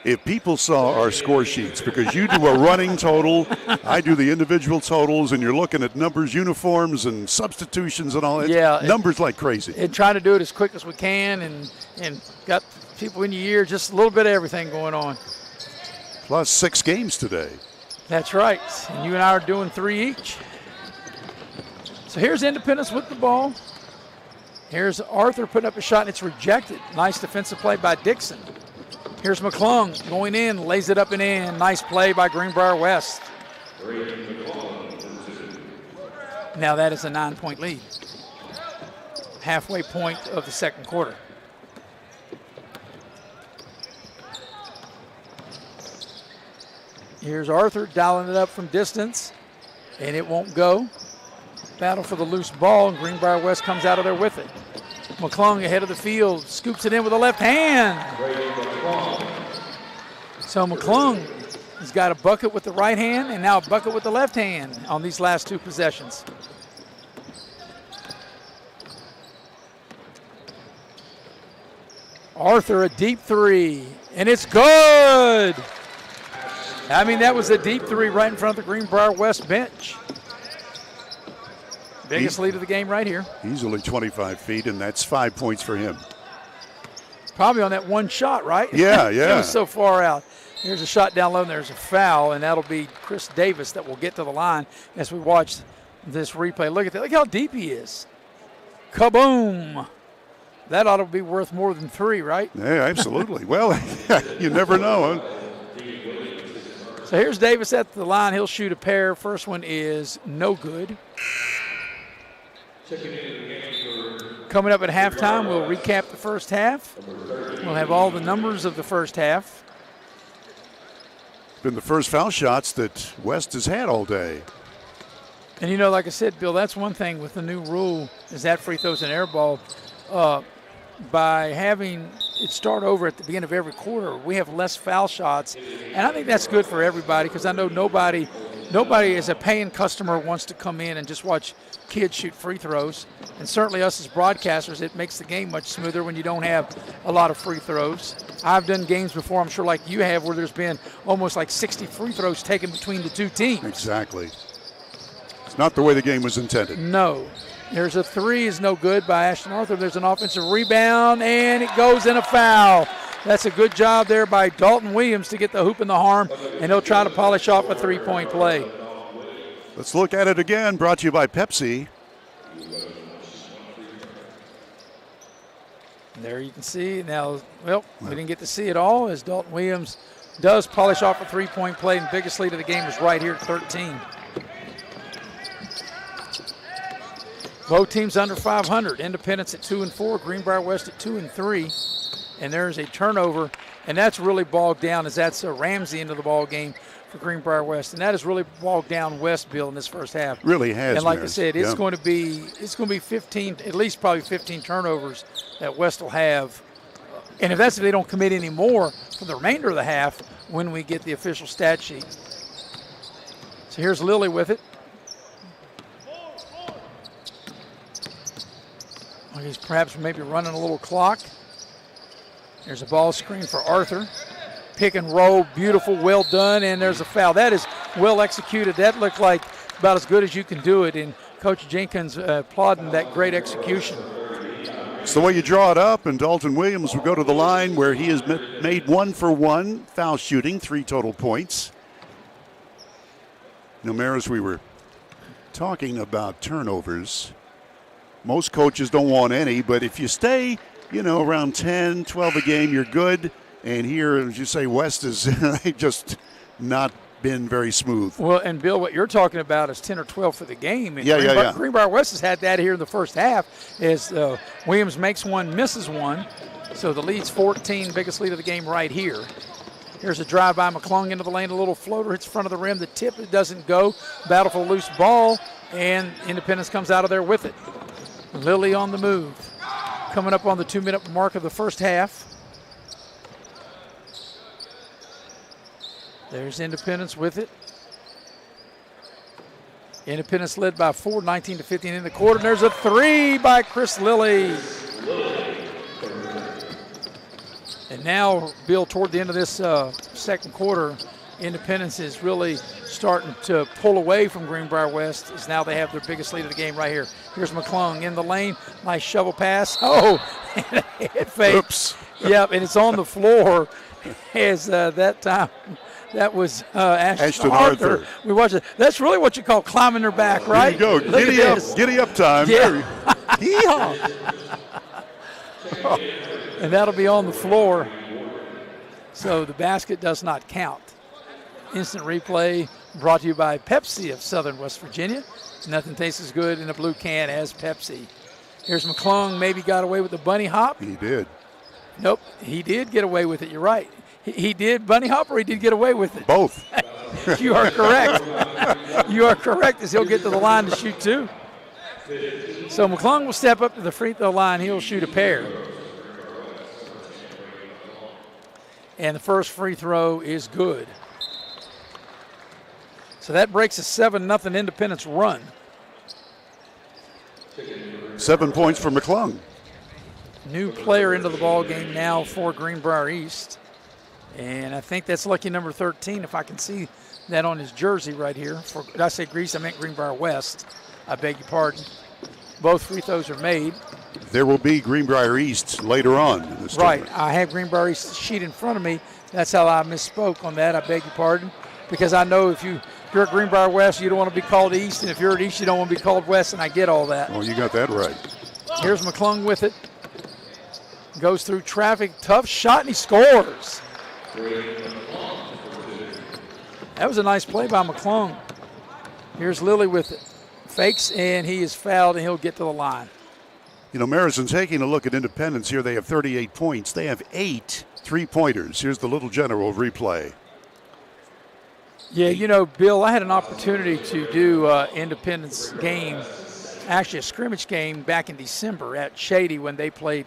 If people saw our score sheets, because you do a running total, I do the individual totals, and you're looking at numbers, uniforms, and substitutions and all that. Yeah. Numbers like crazy. And trying to do it as quick as we can and got people in your ear, just a little bit of everything going on. Plus 6 games today. That's right. And you and I are doing 3 each. So here's Independence with the ball. Here's Arthur putting up a shot, and it's rejected. Nice defensive play by Dixon. Here's McClung going in, lays it up and in. Nice play by Greenbrier West. Now that is a 9-point lead. Halfway point of the second quarter. Here's Arthur dialing it up from distance, and it won't go. Battle for the loose ball, and Greenbrier West comes out of there with it. McClung ahead of the field, scoops it in with a left hand. So McClung has got a bucket with the right hand and now a bucket with the left hand on these last 2 possessions. Arthur, a deep 3, and it's good. I mean, that was a deep 3 right in front of the Greenbrier West bench. Biggest lead of the game right here. He's only 25 feet, and that's 5 points for him. Probably on that one shot, right? Yeah, yeah. It was so far out. Here's a shot down low, and there's a foul, and that'll be Chris Davis that will get to the line as we watch this replay. Look at that. Look how deep he is. Kaboom. That ought to be worth more than 3, right? Yeah, absolutely. Well, you never know. Huh? So here's Davis at the line. He'll shoot a pair. First one is no good. Coming up at halftime, we'll recap the first half. We'll have all the numbers of the first half. Been the first foul shots that West has had all day. And, you know, like I said, Bill, that's one thing with the new rule is that free throws an air ball. By having it start over at the beginning of every quarter, we have less foul shots. And I think that's good for everybody because I know nobody as a paying customer wants to come in and just watch kids shoot free throws. And certainly us as broadcasters, it makes the game much smoother when you don't have a lot of free throws. I've done games before, I'm sure like you have, where there's been almost like 60 free throws taken between the two teams. Exactly. It's not the way the game was intended. No. There's a 3 is no good by Ashton Arthur. There's an offensive rebound, and it goes in a foul. That's a good job there by Dalton Williams to get the hoop in the arm, and he'll try to polish off a 3-point play. Let's look at it again, brought to you by Pepsi. And there you can see now, well, we didn't get to see it all as Dalton Williams does polish off a 3-point play, and the biggest lead of the game is right here at 13. Both teams under 500. Independence at 2-4, Greenbrier West at 2-3. And there's a turnover, and that's really bogged down as that's a Ramsey into the ball game for Greenbrier West. And that has really bogged down West, Bill, in this first half. Really has. And like I said, it's going to be 15, at least probably 15 turnovers that West will have. And if they don't commit any more for the remainder of the half when we get the official stat sheet. So here's Lilly with it. He's perhaps maybe running a little clock. There's a ball screen for Arthur. Pick and roll, beautiful, well done, and there's a foul. That is well executed. That looked like about as good as you can do it, and Coach Jenkins applauding that great execution. It's the way you draw it up, and Dalton Williams will go to the line where he has made 1 for 1 foul shooting, 3 total points. Now, Maris, we were talking about turnovers. Most coaches don't want any, but if you stay, around 10, 12 a game, you're good. And here, as you say, West has just not been very smooth. Well, and Bill, what you're talking about is 10 or 12 for the game. And Yeah. Greenbrier West has had that here in the first half as Williams makes one, misses one. So the lead's 14, biggest lead of the game right here. Here's a drive by McClung into the lane, a little floater hits front of the rim. The tip, it doesn't go. Battle for a loose ball, and Independence comes out of there with it. Lilly on the move. Coming up on the 2-minute mark of the first half. There's Independence with it. Independence led by 4, 19-15 in the quarter. And there's a 3 by Chris Lilly. And now, Bill, toward the end of this second quarter, Independence is really starting to pull away from Greenbrier West as now they have their biggest lead of the game right here. Here's McClung in the lane. Nice shovel pass. Oh, head fake. Oops. Yep, and it's on the floor as that time. That was Ashton Arthur. We watched it. That's really what you call climbing their back, right? There you go. Giddy up time. Yeah. And that'll be on the floor. So the basket does not count. Instant replay brought to you by Pepsi of Southern West Virginia. Nothing tastes as good in a blue can as Pepsi. Here's McClung, maybe got away with the bunny hop. He did. Nope, he did get away with it. You're right. He did bunny hop or he did get away with it? Both. You are correct. You are correct as he'll get to the line to shoot 2. So McClung will step up to the free throw line. He'll shoot a pair. And the first free throw is good. So that breaks a 7-0 Independence run. 7 points for McClung. New player into the ball game now for Greenbrier East. And I think that's lucky number 13, if I can see that on his jersey right here. Did I say Grease? I meant Greenbrier West. I beg your pardon. Both free throws are made. There will be Greenbrier East later on in this right. tournament. I have Greenbrier East sheet in front of me. That's how I misspoke on that. I beg your pardon. Because I know if you're at Greenbrier West, you don't want to be called East. And if you're at East, you don't want to be called West. And I get all that. Oh, you got that right. Here's McClung with it. Goes through traffic, tough shot, and he scores. That was a nice play by McClung. Here's Lilly with it. Fakes, and he is fouled, and he'll get to the line. You know, Marison taking a look at Independence here. They have 38 points. They have 8 3-pointers. Here's the Little General replay. Yeah, you know, Bill, I had an opportunity to do Independence game, actually a scrimmage game back in December at Shady when they played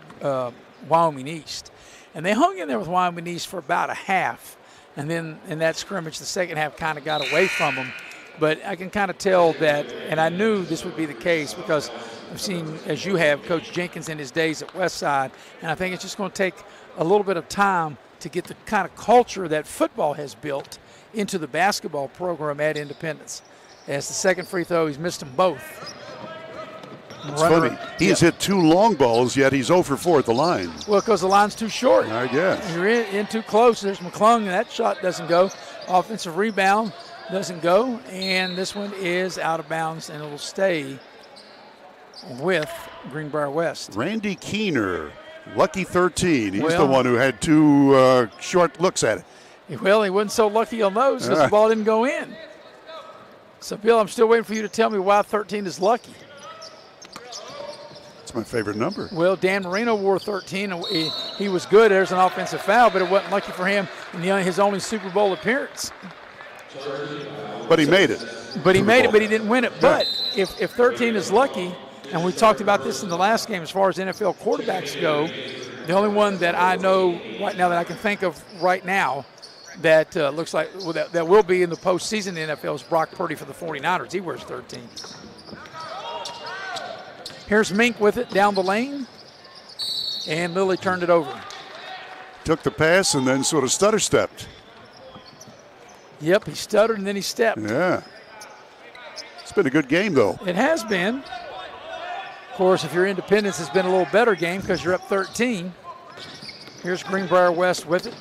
Wyoming East. And they hung in there with Wyoming East for about a half. And then in that scrimmage, the second half kind of got away from them. But I can kind of tell that, and I knew this would be the case because I've seen, as you have, Coach Jenkins in his days at Westside, and I think it's just going to take a little bit of time to get the kind of culture that football has built into the basketball program at Independence. As the second free throw, he's missed them both. It's funny. He has hit 2 long balls, yet he's 0 for 4 at the line. Well, because the line's too short. I guess. You're in too close. There's McClung, and that shot doesn't go. Offensive rebound doesn't go, and this one is out of bounds, and it will stay with Greenbrier West. Randy Keener, lucky 13. He's the one who had 2 short looks at it. Well, he wasn't so lucky on those because the ball didn't go in. So, Bill, I'm still waiting for you to tell me why 13 is lucky. It's my favorite number. Well, Dan Marino wore 13. And he was good. There's an offensive foul, but it wasn't lucky for him in his only Super Bowl appearance. But he made it. But he made it, but he didn't win it. But if 13 is lucky, and we talked about this in the last game as far as NFL quarterbacks go, the only one that I know right now that I can think of right now that looks like that will be in the postseason in the NFL is Brock Purdy for the 49ers. He wears 13. Here's Mink with it down the lane, and Lilly turned it over. Took the pass and then sort of stutter-stepped. Yep, he stuttered and then he stepped. Yeah. It's been a good game, though. It has been. Of course, if your Independence has been a little better game because you're up 13. Here's Greenbrier West with it.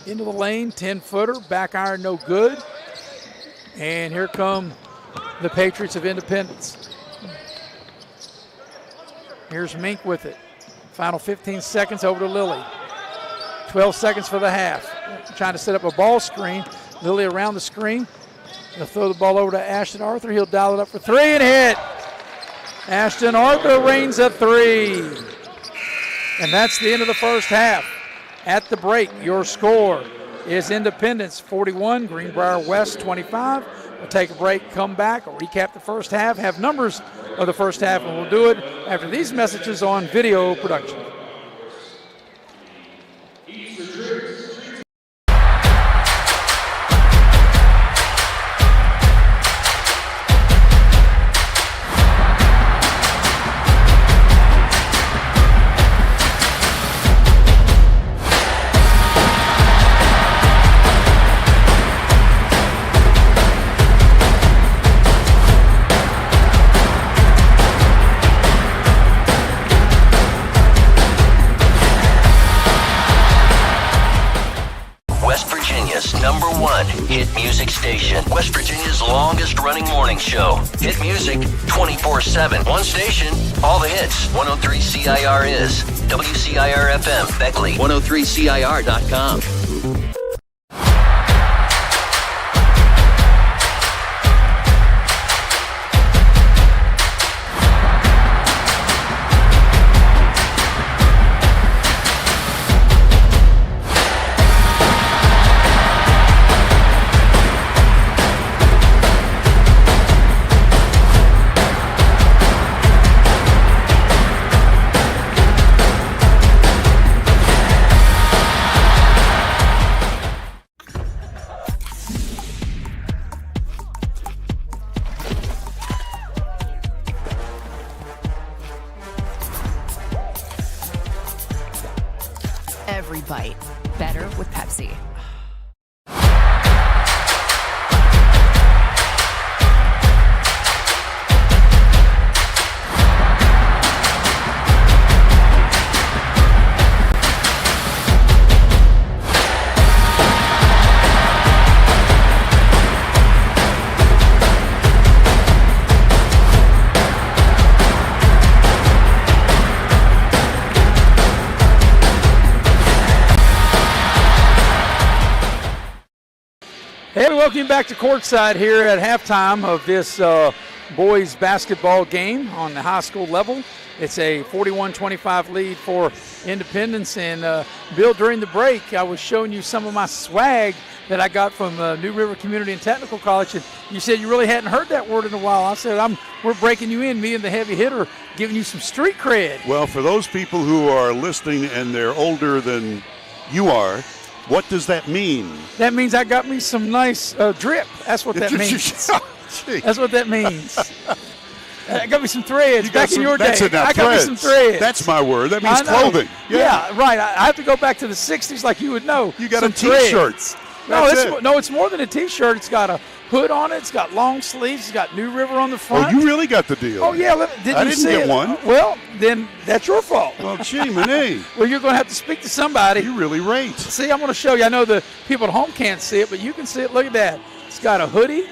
Into the lane, 10-footer, back iron no good. And here come the Patriots of Independence. Here's Mink with it. Final 15 seconds over to Lilly. 12 seconds for the half. Trying to set up a ball screen. Lilly around the screen. He'll throw the ball over to Ashton Arthur. He'll dial it up for 3 and hit. Ashton Arthur reigns at 3. And that's the end of the first half. At the break, your score is Independence 41, Greenbrier West 25. We'll take a break, come back, recap the first half, have numbers of the first half, and we'll do it after these messages on video production. Number 1 hit music station. West Virginia's longest running morning show. Hit music 24/7. One station, all the hits. 103 CIR is WCIR FM, Beckley. 103CIR.com. Every bite better with Pepsi. Hey, we welcome you back to courtside here at halftime of this boys basketball game on the high school level. It's a 41-25 lead for Independence. And, Bill, during the break, I was showing you some of my swag that I got from New River Community and Technical College. And you said you really hadn't heard that word in a while. I said, we're breaking you in, me and the heavy hitter, giving you some street cred. Well, for those people who are listening and they're older than you are, what does that mean? That means I got me some nice drip. That's what that means. That's what that means. I got me some threads back in your day. That's enough. I got me some threads. That's my word. That means clothing. Yeah, right. I have to go back to the 60s like you would know. You got some a T-shirt. No, it's more than a T-shirt. It's got a hood on it. It's got long sleeves. It's got New River on the front. Oh, you really got the deal. Oh, yeah. I didn't get one. Well, then that's your fault. Well, gee, Monet. Well, you're going to have to speak to somebody. You really rate. See, I'm going to show you. I know the people at home can't see it, but you can see it. Look at that. It's got a hoodie.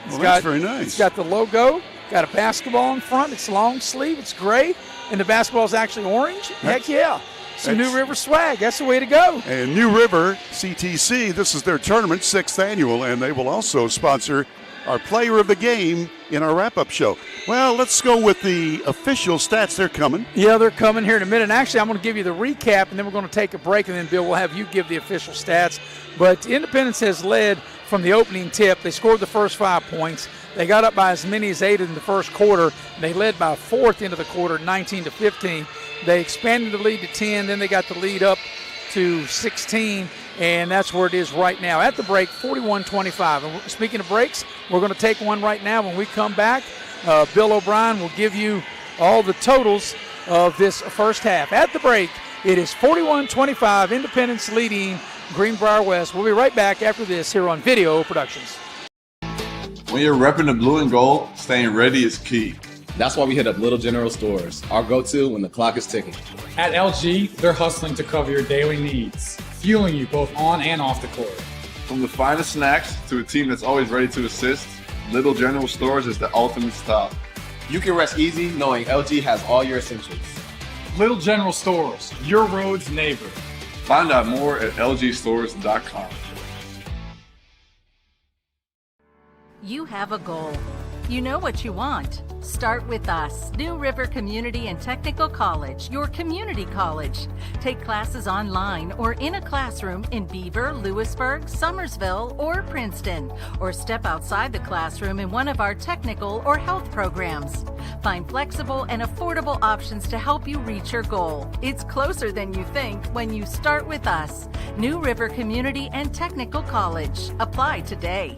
That's very nice. It's got the logo. Got a basketball in front. It's long sleeve. It's gray. And the basketball is actually orange. Heck yeah. Some New River swag. That's the way to go. And New River CTC, this is their tournament, 6th annual, and they will also sponsor our player of the game in our wrap-up show. Well, let's go with the official stats. They're coming. Yeah, they're coming here in a minute. And actually, I'm going to give you the recap, and then we're going to take a break, and then, Bill, we'll have you give the official stats. But Independence has led from the opening tip. They scored the first 5 points. They got up by as many as 8 in the first quarter. They led by 4th into the quarter, 19-15. They expanded the lead to 10. Then they got the lead up to 16, and that's where it is right now. At the break, 41-25. And speaking of breaks, we're going to take one right now. When we come back, Bill O'Brien will give you all the totals of this first half. At the break, it is 41-25, Independence leading Greenbrier West. We'll be right back after this here on Video Productions. When you're repping the blue and gold, staying ready is key. That's why we hit up Little General Stores, our go-to when the clock is ticking. At LG, they're hustling to cover your daily needs, fueling you both on and off the court. From the finest snacks to a team that's always ready to assist, Little General Stores is the ultimate stop. You can rest easy knowing LG has all your essentials. Little General Stores, your road's neighbor. Find out more at lgstores.com. You have a goal. You know what you want. Start with us, New River Community and Technical College, your community college. Take classes online or in a classroom in Beaver, Lewisburg, Summersville, or Princeton, or step outside the classroom in one of our technical or health programs. Find flexible and affordable options to help you reach your goal. It's closer than you think when you start with us, New River Community and Technical College. Apply today.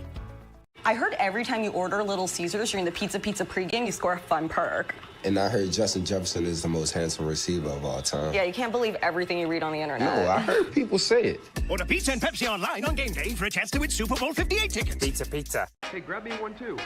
I heard every time you order Little Caesars during the Pizza pregame, you score a fun perk. And I heard Justin Jefferson is the most handsome receiver of all time. Yeah, you can't believe everything you read on the internet. No, I heard people say it. Order pizza and Pepsi online on game day for a chance to win Super Bowl 58 tickets. Pizza. Hey, grab me one too.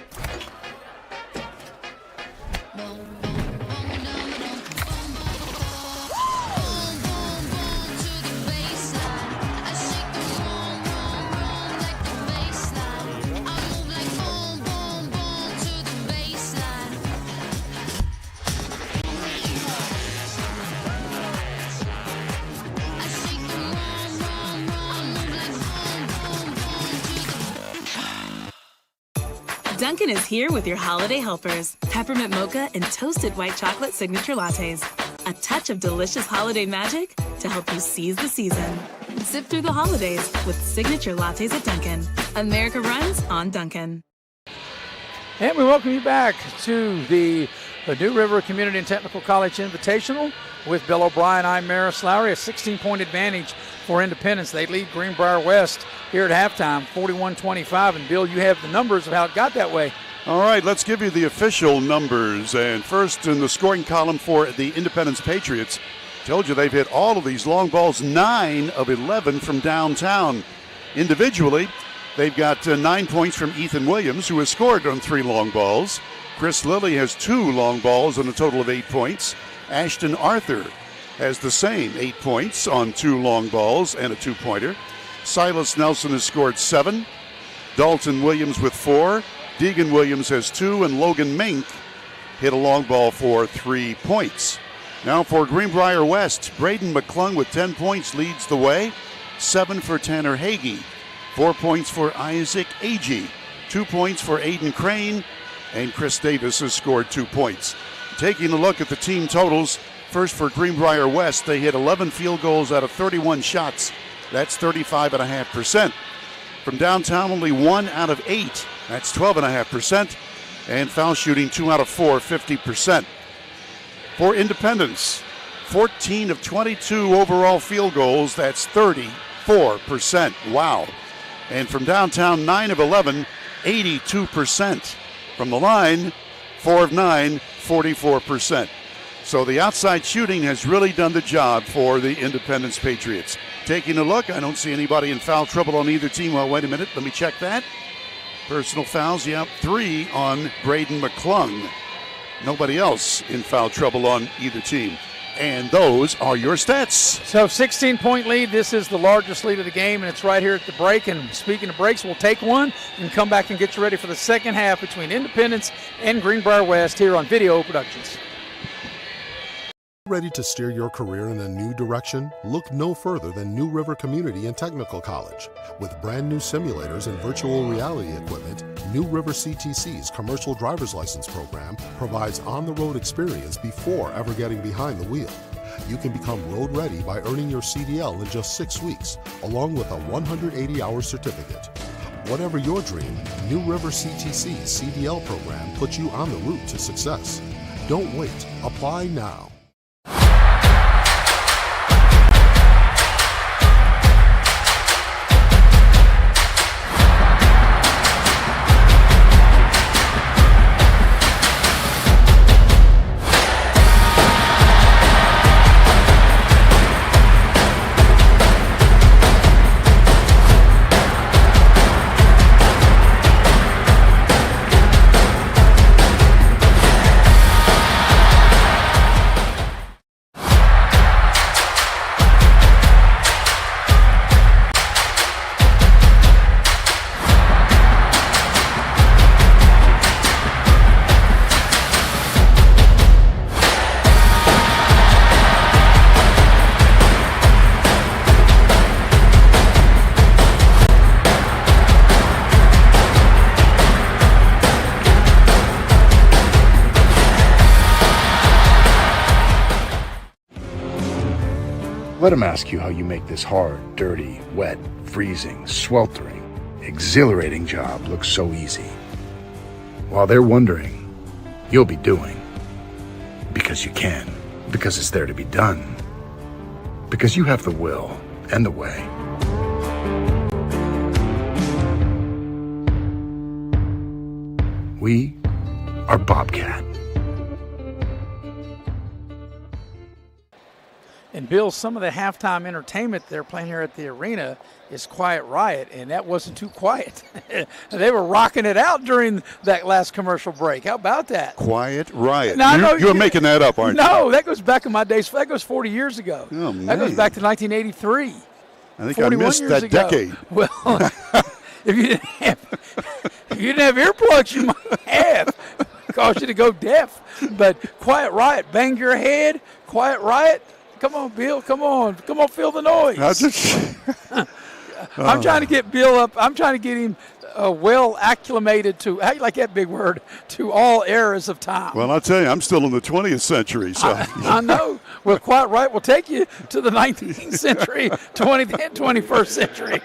Dunkin' is here with your holiday helpers. Peppermint mocha and toasted white chocolate signature lattes. A touch of delicious holiday magic to help you seize the season. Sip through the holidays with signature lattes at Dunkin'. America runs on Dunkin'. And we welcome you back to the New River Community and Technical College Invitational with Bill O'Brien. I'm Maris Lowry. A 16-point advantage for Independence. They lead Greenbrier West here at halftime, 41-25. And, Bill, you have the numbers of how it got that way. All right, let's give you the official numbers. And first in the scoring column for the Independence Patriots, told you they've hit all of these long balls, 9 of 11 from downtown. Individually, they've got 9 points from Ethan Williams, who has scored on 3 long balls. Chris Lilly has 2 long balls on a total of 8 points. Ashton Arthur has the same 8 points on 2 long balls and a 2-pointer. Silas Nelson has scored 7. Dalton Williams with 4. Deegan Williams has 2, and Logan Mink hit a long ball for 3 points. Now for Greenbrier West, Braden McClung with 10 points leads the way. 7 for Tanner Hagee. 4 points for Isaac Agee. 2 points for Aiden Crane. And Chris Davis has scored 2 points. Taking a look at the team totals, first for Greenbrier West, they hit 11 field goals out of 31 shots. That's 35.5%. From downtown, only 1 out of 8. That's 12.5%. And foul shooting, 2 out of 4, 50%. For Independence, 14 of 22 overall field goals. That's 34%. Wow. And from downtown, 9 of 11, 82%. From the line, 4 of 9, 44%. So the outside shooting has really done the job for the Independence Patriots. Taking a look, I don't see anybody in foul trouble on either team. Well, wait a minute, let me check that. Personal fouls, 3 on Braden McClung. Nobody else in foul trouble on either team. And those are your stats. So 16-point lead. This is the largest lead of the game, and it's right here at the break. And speaking of breaks, we'll take one and come back and get you ready for the second half between Independence and Greenbrier West here on Video Productions. Ready to steer your career in a new direction? Look no further than New River Community and Technical College. With brand new simulators and virtual reality equipment, New River CTC's commercial driver's license program provides on-the-road experience before ever getting behind the wheel. You can become road ready by earning your CDL in just 6 weeks, along with a 180-hour certificate. Whatever your dream, New River CTC's CDL program puts you on the route to success. Don't wait. Apply now. Let him ask you how you make this hard, dirty, wet, freezing, sweltering, exhilarating job look so easy. While they're wondering, you'll be doing. Because you can. Because it's there to be done. Because you have the will and the way. We are Bobcat. And Bill, some of the halftime entertainment they're playing here at the arena is Quiet Riot, and that wasn't too quiet. They were rocking it out during that last commercial break. How about that? Quiet Riot. Now, you're making that up, aren't you? No, that goes back in my days. That goes 40 years ago. Oh, man. That goes back to 1983. I think I missed that decade. Well, if you didn't have earplugs, you might have. Caused you to go deaf. But Quiet Riot, bang your head. Quiet Riot. Come on, Bill. Come on, feel the noise. I'm trying to get Bill up. I'm trying to get him well acclimated to, how you like that big word, to all eras of time. Well, I'll tell you, I'm still in the 20th century. So I know. Well, Quiet Riot will take you to the 19th century, 20th and 21st century.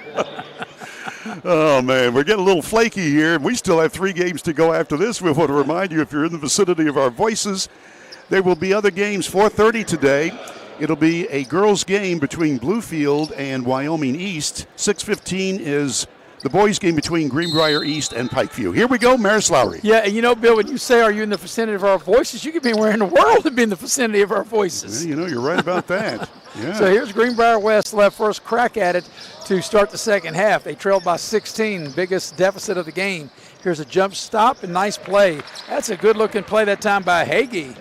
Oh, man, we're getting a little flaky here. We still have 3 games to go after this. We want to remind you, if you're in the vicinity of our voices, there will be other games. 4:30 today. It'll be a girls' game between Bluefield and Wyoming East. 6:15 is the boys' game between Greenbrier East and Pikeview. Here we go, Maris Lowry. Yeah, and you know, Bill, when you say, are you in the vicinity of our voices, you could be anywhere in the world to be in the vicinity of our voices. Yeah, you know, you're right about that. Yeah. So here's Greenbrier West left first crack at it to start the second half. They trailed by 16, biggest deficit of the game. Here's a jump stop and nice play. That's a good-looking play that time by Hagee.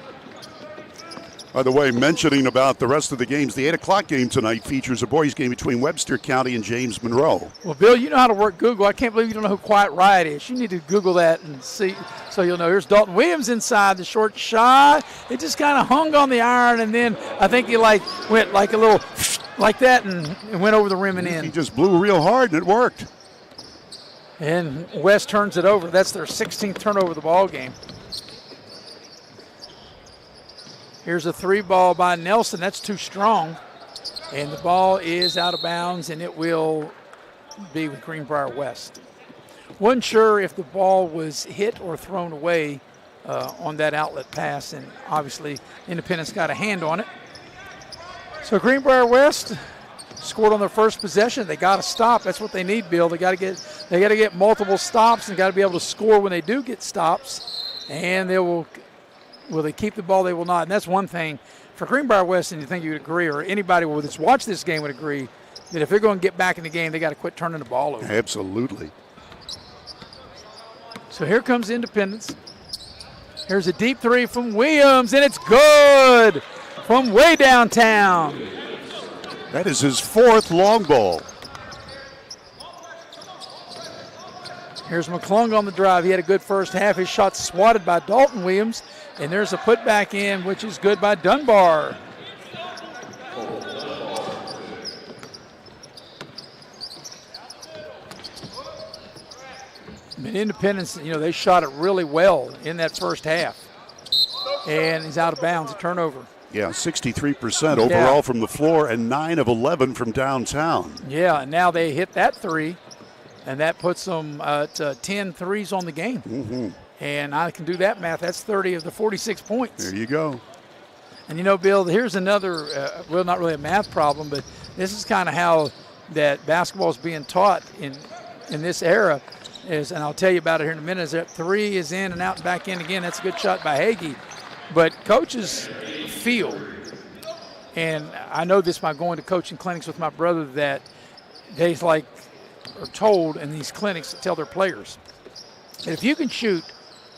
By the way, mentioning about the rest of the games, the 8 o'clock game tonight features a boys' game between Webster County and James Monroe. Well, Bill, you know how to work Google. I can't believe you don't know who Quiet Riot is. You need to Google that and see so you'll know. Here's Dalton Williams inside the short shot. It just kind of hung on the iron, and then I think he went like a little like that and went over the rim and in. He just blew real hard, and it worked. And West turns it over. That's their 16th turnover of the ball game. Here's a 3-ball by Nelson. That's too strong. And the ball is out of bounds, and it will be with Greenbrier West. Wasn't sure if the ball was hit or thrown away on that outlet pass, and obviously Independence got a hand on it. So Greenbrier West scored on their first possession. They got to stop. That's what they need, Bill. They got to get multiple stops and got to be able to score when they do get stops. And will they keep the ball? They will not. And that's one thing for Greenbrier West, and you think you would agree, or anybody that's watched this game would agree, that if they're going to get back in the game, they got to quit turning the ball over. Absolutely. So here comes Independence. Here's a deep 3 from Williams, and it's good from way downtown. That is his 4th long ball. Here's McClung on the drive. He had a good first half. His shot swatted by Dalton Williams, and there's a putback in, which is good by Dunbar. But Independence, they shot it really well in that first half. And he's out of bounds, a turnover. Yeah, 63% overall from the floor and 9 of 11 from downtown. Yeah, and now they hit that 3, and that puts them at 10 threes on the game. Mm-hmm. And I can do that math. That's 30 of the 46 points. There you go. And, Bill, here's another, not really a math problem, but this is kind of how that basketball is being taught in this era. And I'll tell you about it here in a minute, is that 3 is in and out and back in again. That's a good shot by Hagee. But coaches feel, and I know this by going to coaching clinics with my brother, that they are told in these clinics to tell their players that if you can shoot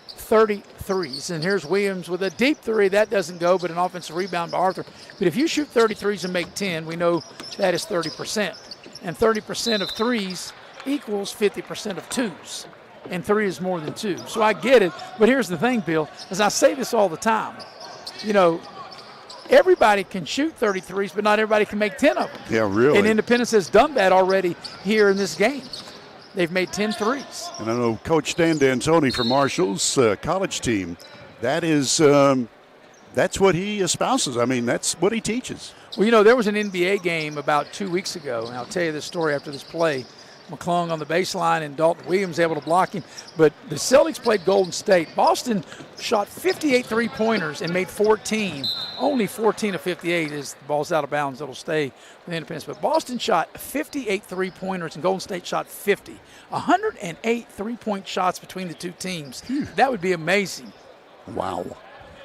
30 threes, and here's Williams with a deep 3, that doesn't go, but an offensive rebound by Arthur. But if you shoot 30 threes and make 10, we know that is 30%. And 30% of threes equals 50% of twos, and 3 is more than 2. So I get it, but here's the thing, Bill, as I say this all the time, everybody can shoot 33s, but not everybody can make 10 of them. Yeah, really. And Independence has done that already here in this game. They've made 10 threes. And I know Coach Stan D'Antoni for Marshall's college team, that's what he espouses. I mean, that's what he teaches. Well, there was an NBA game about 2 weeks ago, and I'll tell you this story after this play. McClung on the baseline and Dalton Williams able to block him. But the Celtics played Golden State. Boston shot 58 three-pointers and made 14. Only 14 of 58 is the ball's out of bounds. It'll stay with Independence. But Boston shot 58 three-pointers and Golden State shot 50. 108 three-point shots between the two teams. That would be amazing. Wow.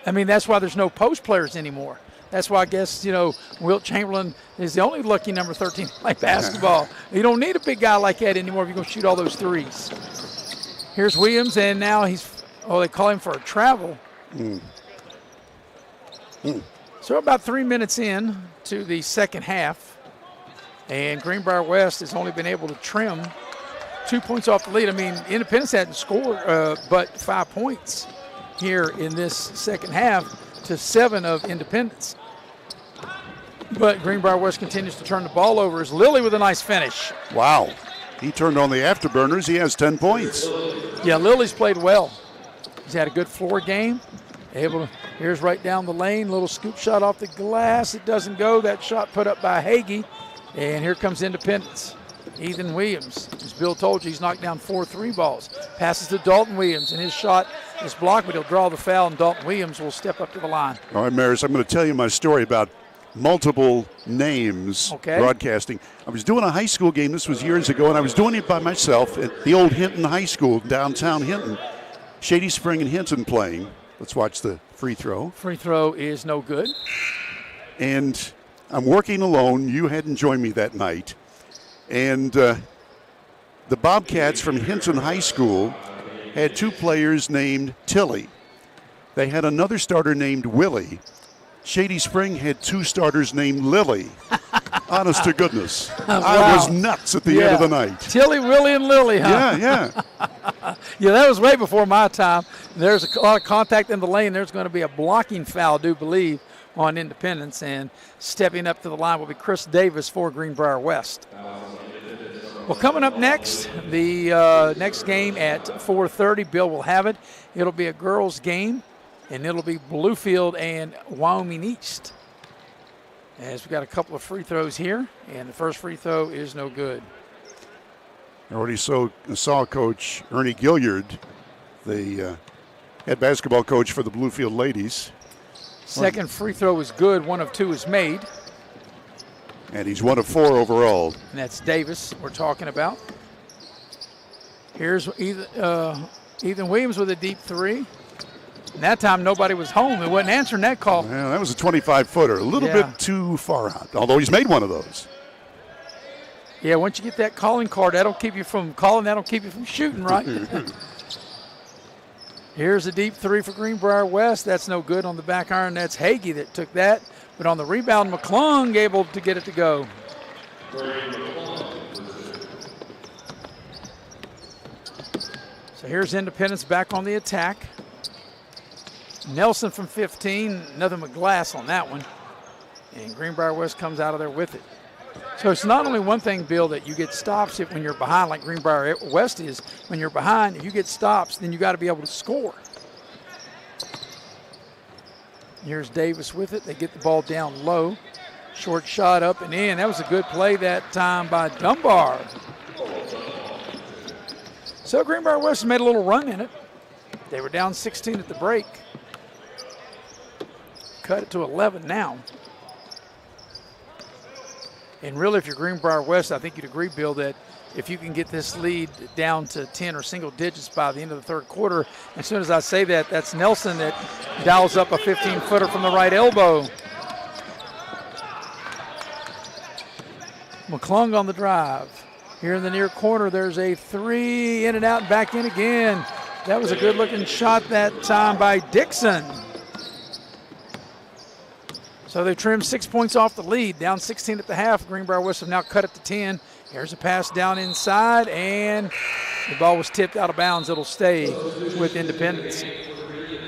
I mean, that's why there's no post players anymore. That's why I guess, Wilt Chamberlain is the only lucky number 13 to play basketball. You don't need a big guy like that anymore if you're going to shoot all those threes. Here's Williams, and now they call him for a travel. So about 3 minutes in to the second half, and Greenbrier West has only been able to trim 2 points off the lead. I mean, Independence hadn't scored but 5 points here in this second half to 7 of Independence. But Greenbrier West continues to turn the ball over as Lilly with a nice finish. Wow. He turned on the afterburners. He has 10 points. Yeah, Lilly's played well. He's had a good floor game. Here's right down the lane, little scoop shot off the glass. It doesn't go. That shot put up by Hagee. And here comes Independence. Ethan Williams, as Bill told you, he's knocked down 4 3 balls. Passes to Dalton Williams, and his shot is blocked, but he'll draw the foul, and Dalton Williams will step up to the line. All right, Maris, I'm going to tell you my story about multiple names broadcasting. I was doing a high school game. This was years ago, and I was doing it by myself at the old Hinton High School, downtown Hinton. Shady Spring and Hinton playing. Let's watch the free throw. Free throw is no good. And I'm working alone. You hadn't joined me that night. And the Bobcats from Hinton High School had 2 players named Tilly. They had another starter named Willie. Shady Spring had 2 starters named Lily. Honest to goodness. Wow. I was nuts at the end of the night. Tilly, Willie, and Lily, huh? Yeah. Yeah, that was way before my time. There's a lot of contact in the lane. There's going to be a blocking foul, I do believe, on Independence. And stepping up to the line will be Chris Davis for Greenbrier West. Well, coming up next, the next game at 4:30, Bill will have it. It'll be a girls' game, and it'll be Bluefield and Wyoming East. As we've got a couple of free throws here, and the first free throw is no good. I already saw Coach Ernie Gilliard, the head basketball coach for the Bluefield ladies. Second free throw is good. 1 of 2 is made. And he's 1 of 4 overall. And that's Davis we're talking about. Here's Ethan Williams with a deep 3. And that time nobody was home. He wasn't answering that call. Yeah, that was a 25-footer. A little bit too far out, although he's made one of those. Yeah, once you get that calling card, that'll keep you from calling. That'll keep you from shooting, right? Here's a deep 3 for Greenbrier West. That's no good on the back iron. That's Hagee that took that. But on the rebound, McClung able to get it to go. So here's Independence back on the attack. Nelson from 15, nothing but glass on that one. And Greenbrier West comes out of there with it. So it's not only one thing, Bill, that you get stops when you're behind, like Greenbrier West is. When you're behind, if you get stops, then you got to be able to score. Here's Davis with it. They get the ball down low. Short shot up and in. That was a good play that time by Dunbar. So Greenbrier West made a little run in it. They were down 16 at the break. Cut it to 11 now. And really, if you're Greenbrier West, I think you'd agree, Bill, that if you can get this lead down to 10 or single digits by the end of the third quarter, as soon as I say that, that's Nelson that dials up a 15-footer from the right elbow. McClung on the drive. Here in the near corner, there's a 3, in and out and back in again. That was a good-looking shot that time by Dixon. So they trimmed 6 points off the lead, down 16 at the half. Greenbrier West have now cut it to 10. Here's a pass down inside, and the ball was tipped out of bounds. It'll stay with Independence.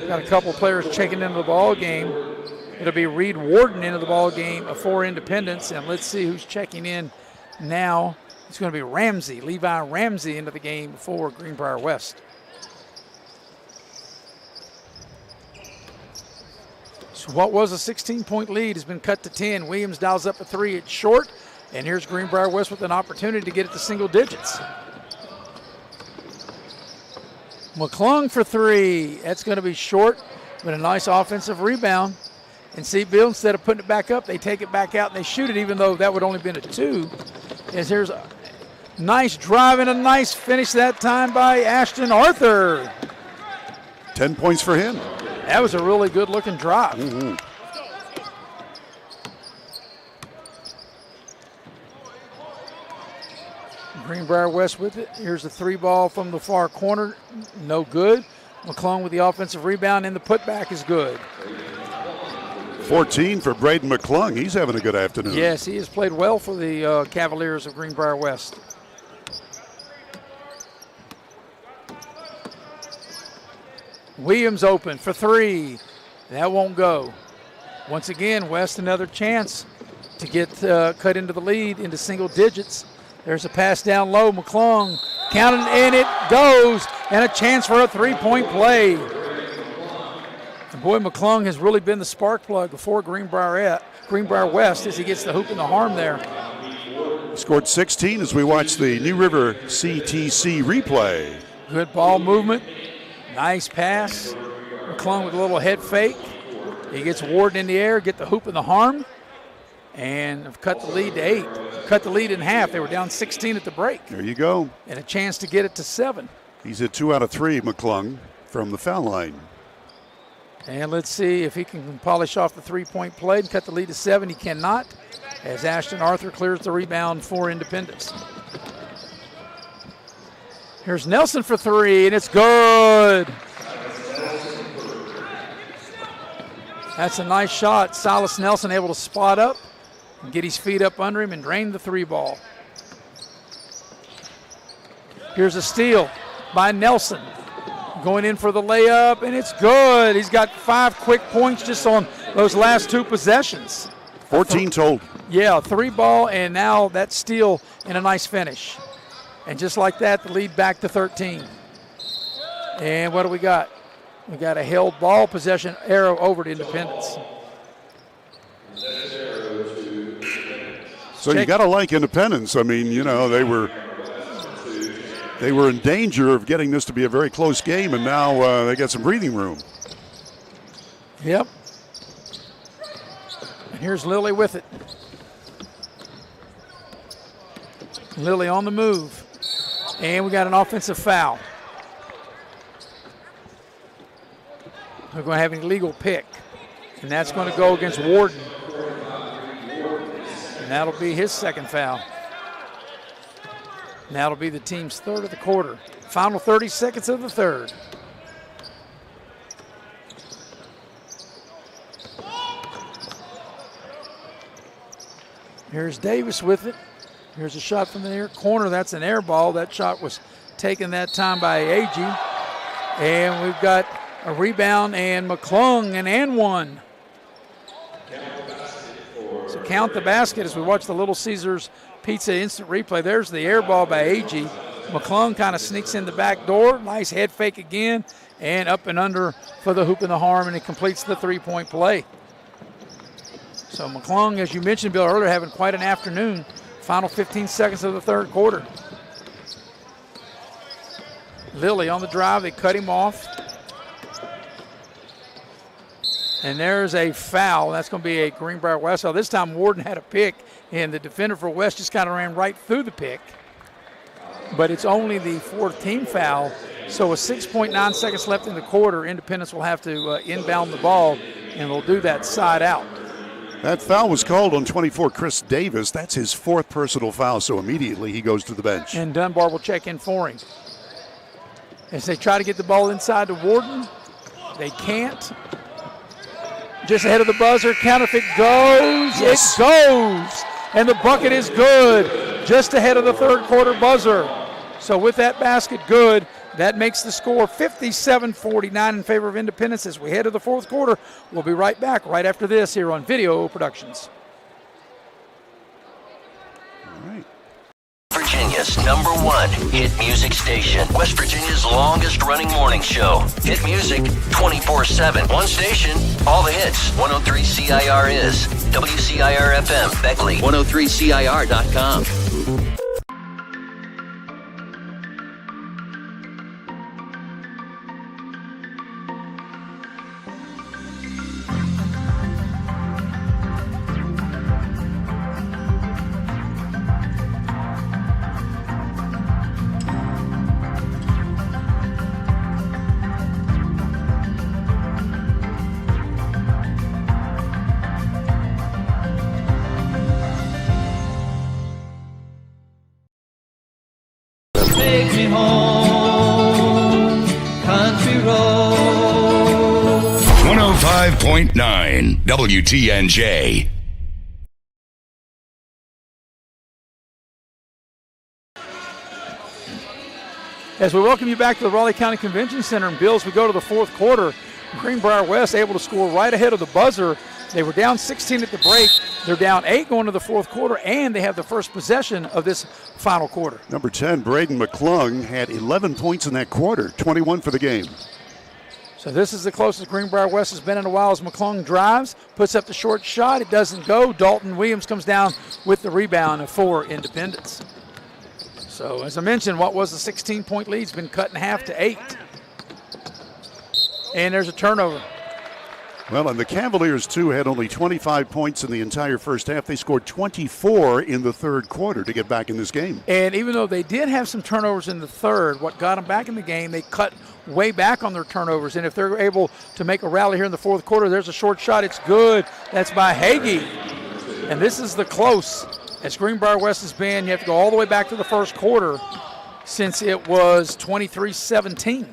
Got a couple players checking into the ball game. It'll be Reed Warden into the ball game for Independence, and let's see who's checking in now. It's going to be Ramsey, Levi Ramsey, into the game for Greenbrier West. So what was a 16-point lead has been cut to 10. Williams dials up a 3. It's short. And here's Greenbrier West with an opportunity to get it to single digits. McClung for 3. That's going to be short, but a nice offensive rebound. And see, Bill, instead of putting it back up, they take it back out and they shoot it, even though that would only been a 2. As here's a nice drive and a nice finish that time by Ashton Arthur. 10 points for him. That was a really good-looking drive. Mm-hmm. Greenbrier West with it. Here's the 3 ball from the far corner. No good. McClung with the offensive rebound, and the putback is good. 14 for Braden McClung. He's having a good afternoon. Yes, he has played well for the Cavaliers of Greenbrier West. Williams open for 3. That won't go. Once again, West another chance to get cut into the lead into single digits. There's a pass down low. McClung counted, and it goes. And a chance for a 3-point play. And boy, McClung has really been the spark plug for Greenbrier West as he gets the hoop and the harm there. Scored 16 as we watch the New River CTC replay. Good ball movement. Nice pass. McClung with a little head fake. He gets Warden in the air, get the hoop and the harm, and have cut the lead to 8. Cut the lead in half. They were down 16 at the break. There you go. And a chance to get it to 7. He's at 2 out of 3, McClung, from the foul line. And let's see if he can polish off the 3-point play and cut the lead to 7. He cannot, as Ashton Arthur clears the rebound for Independence. Here's Nelson for 3, and it's good. That's a nice shot. Silas Nelson able to spot up and get his feet up under him and drain the 3 ball. Here's a steal by Nelson. Going in for the layup, and it's good. He's got 5 quick points just on those last 2 possessions. 14 total. Yeah, 3 ball, and now that steal and a nice finish. And just like that, the lead back to 13. And what do we got? We got a held ball possession arrow over to Independence. So you got to like Independence. I mean, you know, they were in danger of getting this to be a very close game, and now they got some breathing room. Yep. And here's Lilly with it. Lilly on the move. And we got an offensive foul. We're going to have an illegal pick. And that's going to go against Warden. And that'll be his second foul. And that'll be the team's third of the quarter. Final 30 seconds of the third. Here's Davis with it. Here's a shot from the near corner. That's an air ball. That shot was taken that time by Agee. And we've got a rebound and McClung and one. So count the basket as we watch the Little Caesars Pizza instant replay. There's the air ball by Agee. McClung kind of sneaks in the back door. Nice head fake again. And up and under for the hoop and the harm, and it completes the three-point play. So McClung, as you mentioned, Bill, earlier, having quite an afternoon. Final 15 seconds of the third quarter. Lilly on the drive. They cut him off. And there's a foul. That's going to be a Greenbrier West foul. This time Warden had a pick, and the defender for West just kind of ran right through the pick. But it's only the fourth team foul. So with 6.9 seconds left in the quarter, Independence will have to inbound the ball, and they'll do that side out. That foul was called on 24, Chris Davis. That's his fourth personal foul, so immediately he goes to the bench. And Dunbar will check in for him. As they try to get the ball inside to Warden, they can't. Just ahead of the buzzer, counterfeit goes. Yes. It goes. And the bucket is good. Just ahead of the third quarter buzzer. So with that basket good, that makes the score 57-49 in favor of Independence as we head to the fourth quarter. We'll be right back right after this here on Video Productions. All right. Virginia's #1 hit music station. West Virginia's longest running morning show. Hit music 24/7. One station, all the hits. 103 CIR is WCIR FM, Beckley. 103CIR.com. Take me home, country road. 105.9 WTNJ. As we welcome you back to the Raleigh County Convention Center, and Bill, as we go to the fourth quarter, Greenbrier West able to score right ahead of the buzzer. They were down 16 at the break. They're down 8 going to the fourth quarter, and they have the first possession of this final quarter. Number 10, Braden McClung, had 11 points in that quarter, 21 for the game. So this is the closest Greenbrier West has been in a while as McClung drives, puts up the short shot. It doesn't go. Dalton Williams comes down with the rebound for Independence. So as I mentioned, what was a 16-point lead has been cut in half to 8. And there's a turnover. Well, and the Cavaliers, too, had only 25 points in the entire first half. They scored 24 in the third quarter to get back in this game. And even though they did have some turnovers in the third, what got them back in the game, they cut way back on their turnovers. And if they're able to make a rally here in the fourth quarter, there's a short shot. It's good. That's by Hagee. And this is the close. As Greenbrier West has been, you have to go all the way back to the first quarter since it was 23-17.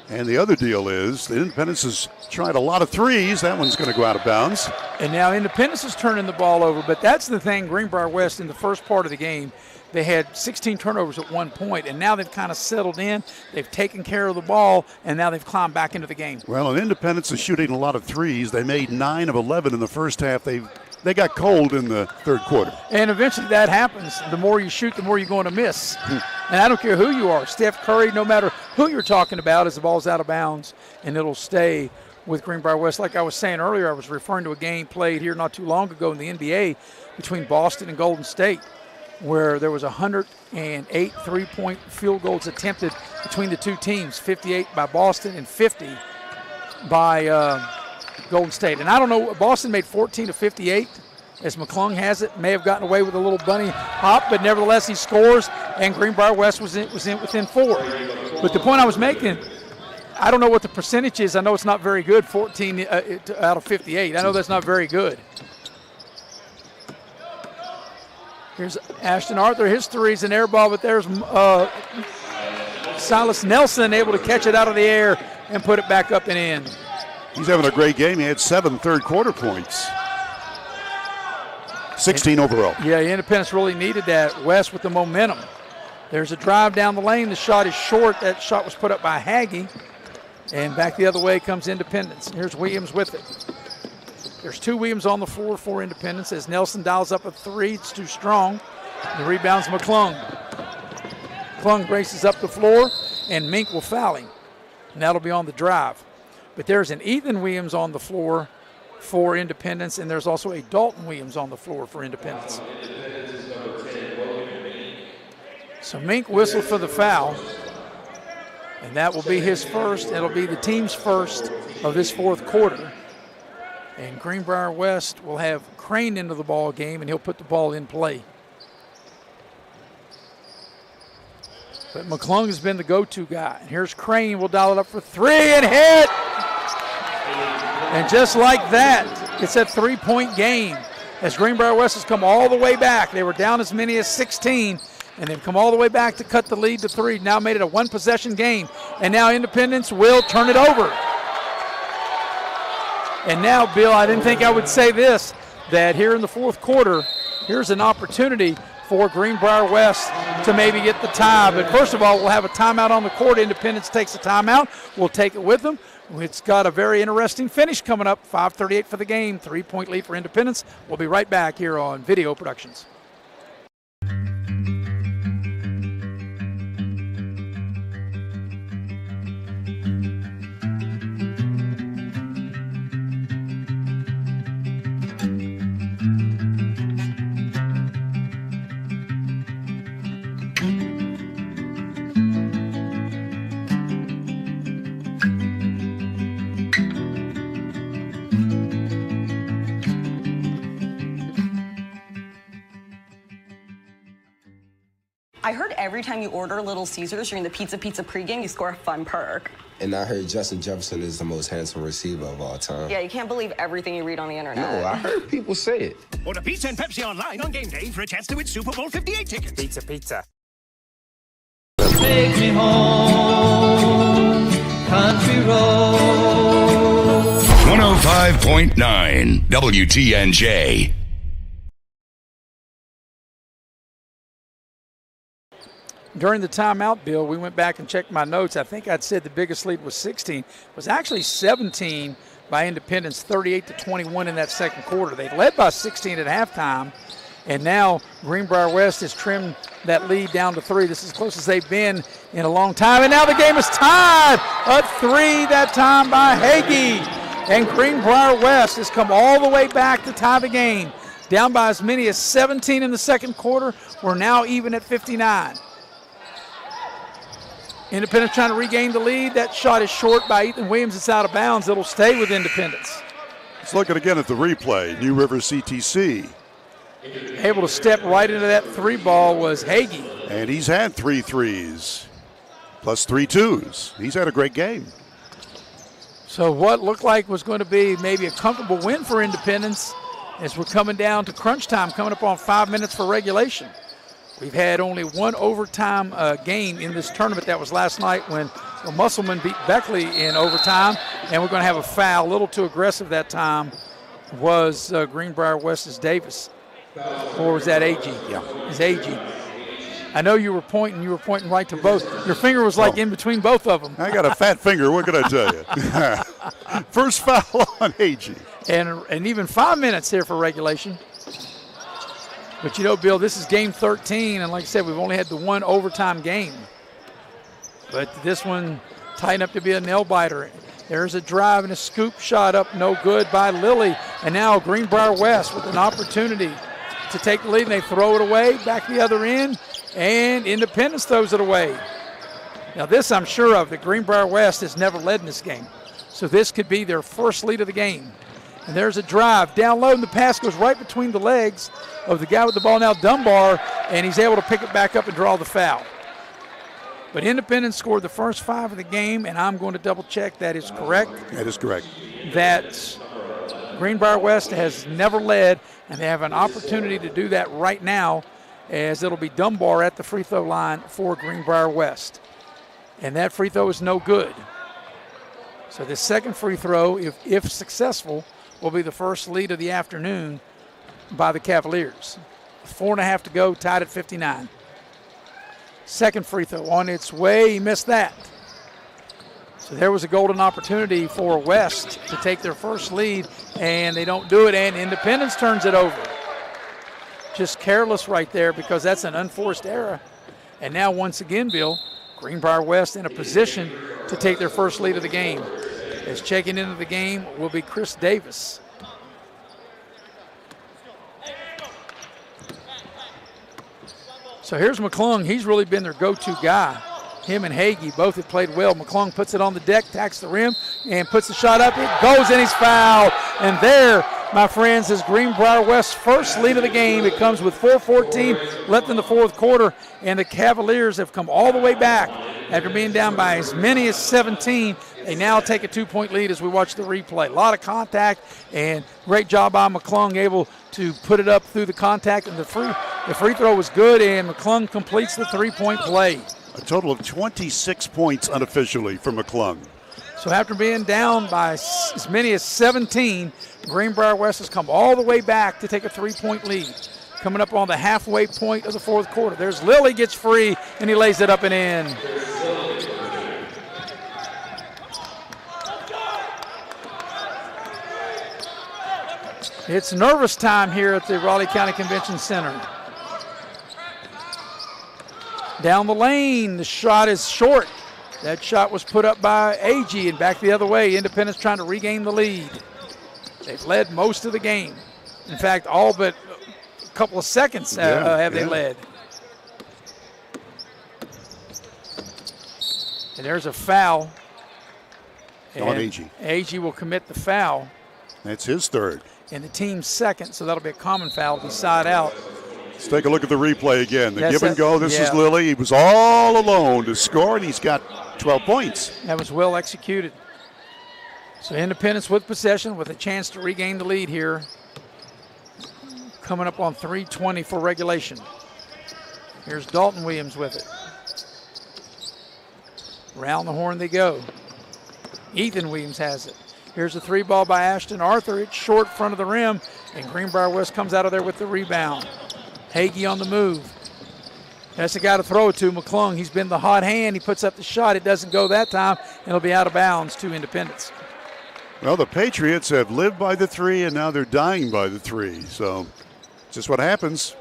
And the other deal is the Independence has tried a lot of threes. That one's going to go out of bounds. And now Independence is turning the ball over, but that's the thing, Greenbrier West in the first part of the game, they had 16 turnovers at one point, and now they've kind of settled in. They've taken care of the ball, and now they've climbed back into the game. Well, and Independence is shooting a lot of threes. They made 9 of 11 in the first half. They've they got cold in the third quarter. And eventually that happens. The more you shoot, the more you're going to miss. And I don't care who you are, Steph Curry, no matter who you're talking about, as the ball's out of bounds, and it'll stay with Greenbrier West. Like I was saying earlier, I was referring to a game played here not too long ago in the NBA between Boston and Golden State, where there was 108 three-point field goals attempted between the two teams, 58 by Boston and 50 by Golden State. And I don't know, Boston made 14 of 58, as McClung has it. May have gotten away with a little bunny hop, but nevertheless he scores, and Greenbrier West was within 4. But the point I was making, I don't know what the percentage is. I know it's not very good, 14 out of 58. I know that's not very good. Here's Ashton Arthur. His three's an air ball, but there's Silas Nelson able to catch it out of the air and put it back up and in. He's having a great game. He had 7 third-quarter points. 16 overall. Yeah, Independence really needed that. West with the momentum. There's a drive down the lane. The shot is short. That shot was put up by Hagee. And back the other way comes Independence. Here's Williams with it. There's 2 Williams on the floor for Independence as Nelson dials up a 3. It's too strong. The rebound's McClung. McClung races up the floor, and Mink will foul him. And that'll be on the drive. But there's an Ethan Williams on the floor for Independence, and there's also a Dalton Williams on the floor for Independence. So Mink whistled for the foul, and that will be his first. It'll be the team's first of this fourth quarter. And Greenbrier West will have Crane into the ball game, and he'll put the ball in play. But McClung has been the go-to guy. And here's Crane. We'll dial it up for 3 and hit. And just like that, it's a 3-point game as Greenbrier West has come all the way back. They were down as many as 16, and they've come all the way back to cut the lead to 3. Now made it a one-possession game. And now Independence will turn it over. And now, Bill, I didn't think I would say this, that here in the fourth quarter, here's an opportunity for Greenbrier West to maybe get the tie. But first of all, we'll have a timeout on the court. Independence takes a timeout. We'll take it with them. It's got a very interesting finish coming up. 5:38 for the game. 3-point lead for Independence. We'll be right back here on Video Productions. I heard every time you order Little Caesars during the Pizza pregame, you score a fun perk. And I heard Justin Jefferson is the most handsome receiver of all time. Yeah, you can't believe everything you read on the internet. No, I heard people say it. Order pizza and Pepsi online on game day for a chance to win Super Bowl 58 tickets. Pizza. Take me home, country road. 105.9 WTNJ. During the timeout, Bill, we went back and checked my notes. I think I'd said the biggest lead was 16. It was actually 17 by Independence, 38-21 in that second quarter. They led by 16 at halftime, and now Greenbrier West has trimmed that lead down to 3. This is as close as they've been in a long time, and now the game is tied. A 3 that time by Hagee, and Greenbrier West has come all the way back to tie the game. Down by as many as 17 in the second quarter. We're now even at 59. Independence trying to regain the lead. That shot is short by Ethan Williams. It's out of bounds. It'll stay with Independence. Let's look again at the replay. New River CTC. Able to step right into that 3 ball was Hagee. And he's had 3 threes, plus 3 twos. He's had a great game. So what looked like was going to be maybe a comfortable win for Independence as we're coming down to crunch time, coming up on 5 minutes for regulation. We've had only one overtime game in this tournament. That was last night when Musselman beat Beckley in overtime, and we're going to have a foul. A little too aggressive that time was Greenbrier West's Davis. Or was that Agee? Yeah. It's Agee. I know you were pointing right to both. Your finger was like in between both of them. I got a fat finger, what can I tell you? First foul on Agee. And even 5 minutes here for regulation. But you know, Bill, this is game 13, and like I said, we've only had the one overtime game. But this one tightened up to be a nail-biter. There's a drive and a scoop shot up, no good by Lilly. And now Greenbrier West with an opportunity to take the lead, and they throw it away, back the other end, and Independence throws it away. Now this I'm sure of, that Greenbrier West has never led in this game. So this could be their first lead of the game. And there's a drive, down low, and the pass goes right between the legs of the guy with the ball now, Dunbar, and he's able to pick it back up and draw the foul. But Independence scored the first 5 of the game, and I'm going to double check that is correct. That is correct. That Greenbrier West has never led, and they have an opportunity to do that right now, as it'll be Dunbar at the free throw line for Greenbrier West. And that free throw is no good. So the second free throw, if successful, will be the first lead of the afternoon by the Cavaliers. 4.5 to go, tied at 59. Second free throw on its way, he missed that. So there was a golden opportunity for West to take their first lead, and they don't do it, and Independence turns it over. Just careless right there, because that's an unforced error. And now once again, Bill, Greenbrier West in a position to take their first lead of the game. As checking into the game will be Chris Davis. So here's McClung. He's really been their go-to guy. Him and Hagee both have played well. McClung puts it on the deck, tacks the rim, and puts the shot up. It goes, and he's fouled. And there, my friends, is Greenbrier West's first lead of the game. It comes with 4:14 left in the fourth quarter, and the Cavaliers have come all the way back after being down by as many as 17. They now take a 2-point lead as we watch the replay. A lot of contact, and great job by McClung, able to put it up through the contact, and the free throw was good, and McClung completes the 3-point play. A total of 26 points unofficially for McClung. So after being down by as many as 17, Greenbrier West has come all the way back to take a 3-point lead. Coming up on the halfway point of the fourth quarter. There's Lilly, gets free, and he lays it up and in. It's nervous time here at the Raleigh County Convention Center. Down the lane, the shot is short. That shot was put up by Agee and back the other way. Independence trying to regain the lead. They've led most of the game. In fact, all but a couple of seconds have they led. And there's a foul. On Agee. Agee will commit the foul. That's his third. And the team's second, so that'll be a common foul, be side out. Let's take a look at the replay again. The give and go, this yeah. is Lilly. He was all alone to score, and he's got 12 points. That was well executed. So Independence with possession with a chance to regain the lead here. Coming up on 3:20 for regulation. Here's Dalton Williams with it. Round the horn they go. Ethan Williams has it. Here's a 3 ball by Ashton Arthur. It's short front of the rim, and Greenbrier West comes out of there with the rebound. Hagee on the move. That's the guy to throw it to, McClung. He's been the hot hand. He puts up the shot. It doesn't go that time, and it'll be out of bounds to Independence. Well, the Patriots have lived by the 3, and now they're dying by the 3. So just what happens.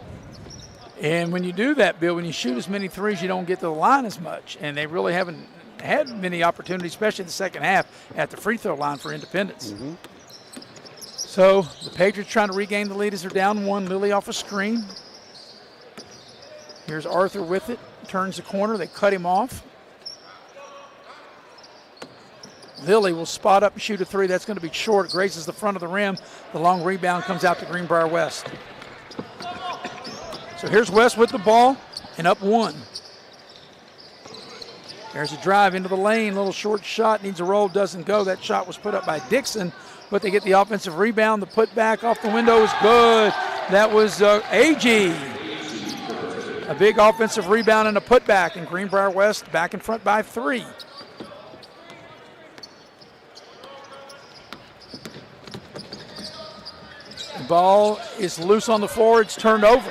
And when you do that, Bill, when you shoot as many threes, you don't get to the line as much. And they really haven't had many opportunities, especially in the second half, at the free throw line for Independence. Mm-hmm. So the Patriots trying to regain the lead as they're down 1. Lilly off a screen. Here's Arthur with it. Turns the corner. They cut him off. Lilly will spot up and shoot a 3. That's going to be short. It grazes the front of the rim. The long rebound comes out to Greenbrier West. So here's West with the ball and up 1. There's a drive into the lane. Little short shot. Needs a roll. Doesn't go. That shot was put up by Dixon, but they get the offensive rebound. The putback off the window is good. That was Agee. A big offensive rebound and a putback, and Greenbrier West back in front by 3. The ball is loose on the floor. It's turned over.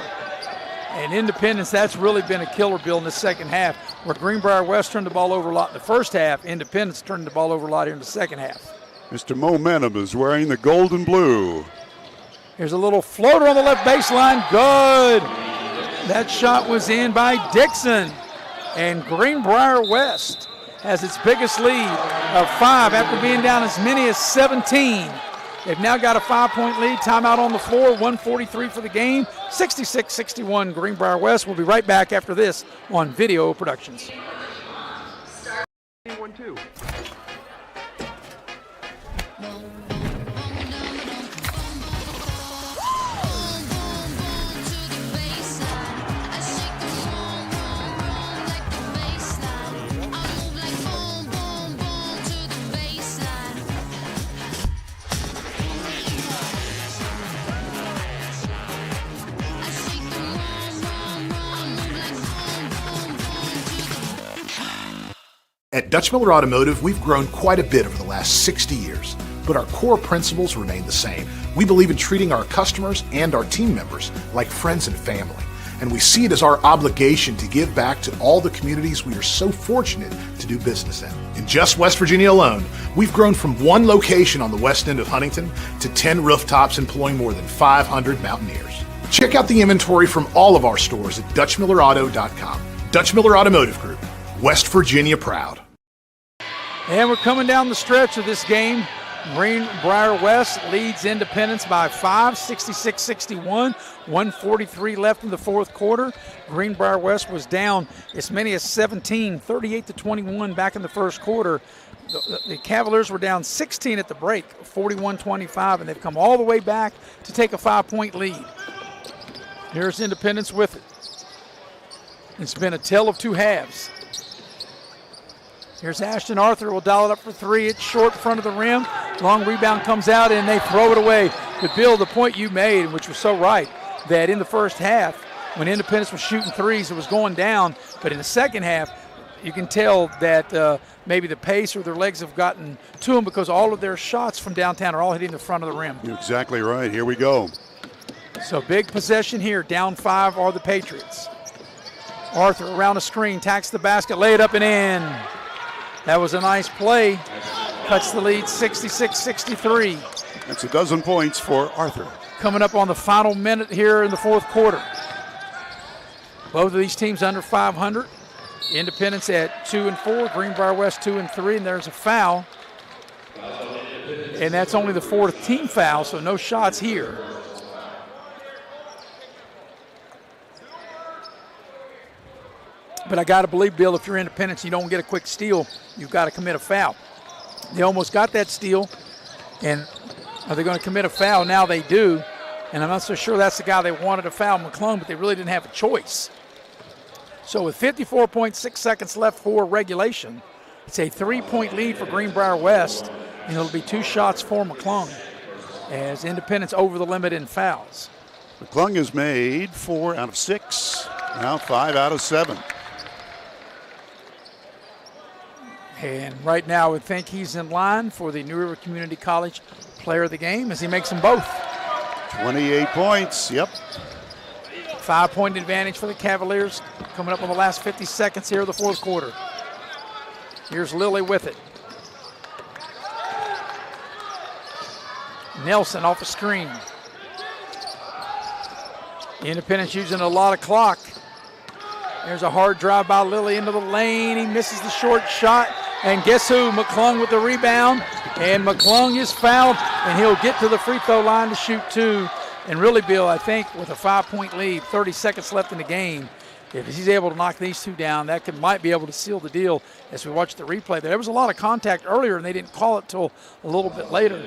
And Independence, that's really been a killer, Bill, in the second half, where Greenbrier West turned the ball over a lot in the first half. Independence turned the ball over a lot here in the second half. Mr. Momentum is wearing the gold and blue. Here's a little floater on the left baseline. Good. That shot was in by Dixon. And Greenbrier West has its biggest lead of 5 after being down as many as 17. They've now got a 5-point lead. Timeout on the floor. 1:43 for the game. 66-61 Greenbrier West. We'll be right back after this on Video Productions. 1-2. At Dutch Miller Automotive, we've grown quite a bit over the last 60 years, but our core principles remain the same. We believe in treating our customers and our team members like friends and family, and we see it as our obligation to give back to all the communities we are so fortunate to do business in. In just West Virginia alone, we've grown from 1 location on the west end of Huntington to 10 rooftops employing more than 500 Mountaineers. Check out the inventory from all of our stores at DutchMillerAuto.com. Dutch Miller Automotive Group, West Virginia proud. And we're coming down the stretch of this game. Greenbrier West leads Independence by 5, 66-61. 1:43 left in the fourth quarter. Greenbrier West was down as many as 17, 38-21 back in the first quarter. The Cavaliers were down 16 at the break, 41-25, and they've come all the way back to take a 5-point lead. Here's Independence with it. It's been a tale of 2 halves. Here's Ashton Arthur, will dial it up for 3. It's short in front of the rim. Long rebound comes out, and they throw it away. But, Bill, the point you made, which was so right, that in the first half, when Independence was shooting threes, it was going down. But in the second half, you can tell that maybe the pace or their legs have gotten to them because all of their shots from downtown are all hitting the front of the rim. You're exactly right. Here we go. So big possession here. Down 5 are the Patriots. Arthur around the screen, tacks the basket, lay it up and in. That was a nice play. Cuts the lead 66-63. That's 12 points for Arthur. Coming up on the final minute here in the fourth quarter. Both of these teams under 500. Independence at 2-4, Greenbrier West 2-3, and there's a foul. And that's only the 4th team foul, so no shots here. But I got to believe, Bill, if you're Independence, you don't get a quick steal, you've got to commit a foul. They almost got that steal, and are they going to commit a foul? Now they do, and I'm not so sure that's the guy they wanted to foul, McClung, but they really didn't have a choice. So with 54.6 seconds left for regulation, it's a 3-point lead for Greenbrier West, and it'll be 2 shots for McClung as Independence over the limit in fouls. McClung has made 4 out of 6, now 5 out of 7. And right now, I would think he's in line for the New River Community College Player of the Game as he makes them both. 28 points, yep. 5-point advantage for the Cavaliers coming up on the last 50 seconds here of the fourth quarter. Here's Lilly with it. Nelson off the screen. Independence using a lot of clock. There's a hard drive by Lilly into the lane. He misses the short shot. And guess who? McClung with the rebound. And McClung is fouled, and he'll get to the free throw line to shoot 2. And really, Bill, I think with a 5-point lead, 30 seconds left in the game, if he's able to knock these 2 down, that might be able to seal the deal as we watch the replay. There was a lot of contact earlier, and they didn't call it till a little bit later.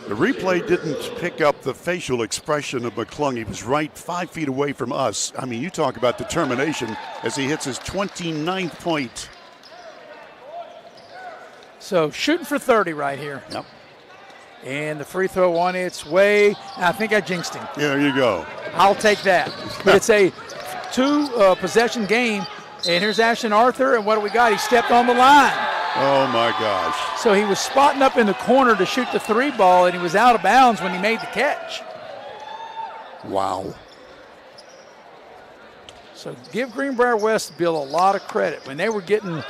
The replay didn't pick up the facial expression of McClung. He was right 5 feet away from us. I mean, you talk about determination as he hits his 29th point. So shooting for 30 right here. Yep. And the free throw on its way. I think I jinxed him. Yeah, there you go. I'll take that. But it's a 2-possession game. And here's Ashton Arthur, and what do we got? He stepped on the line. Oh, my gosh. So he was spotting up in the corner to shoot the 3 ball, and he was out of bounds when he made the catch. Wow. So give Greenbrier West, Bill, a lot of credit. When they were getting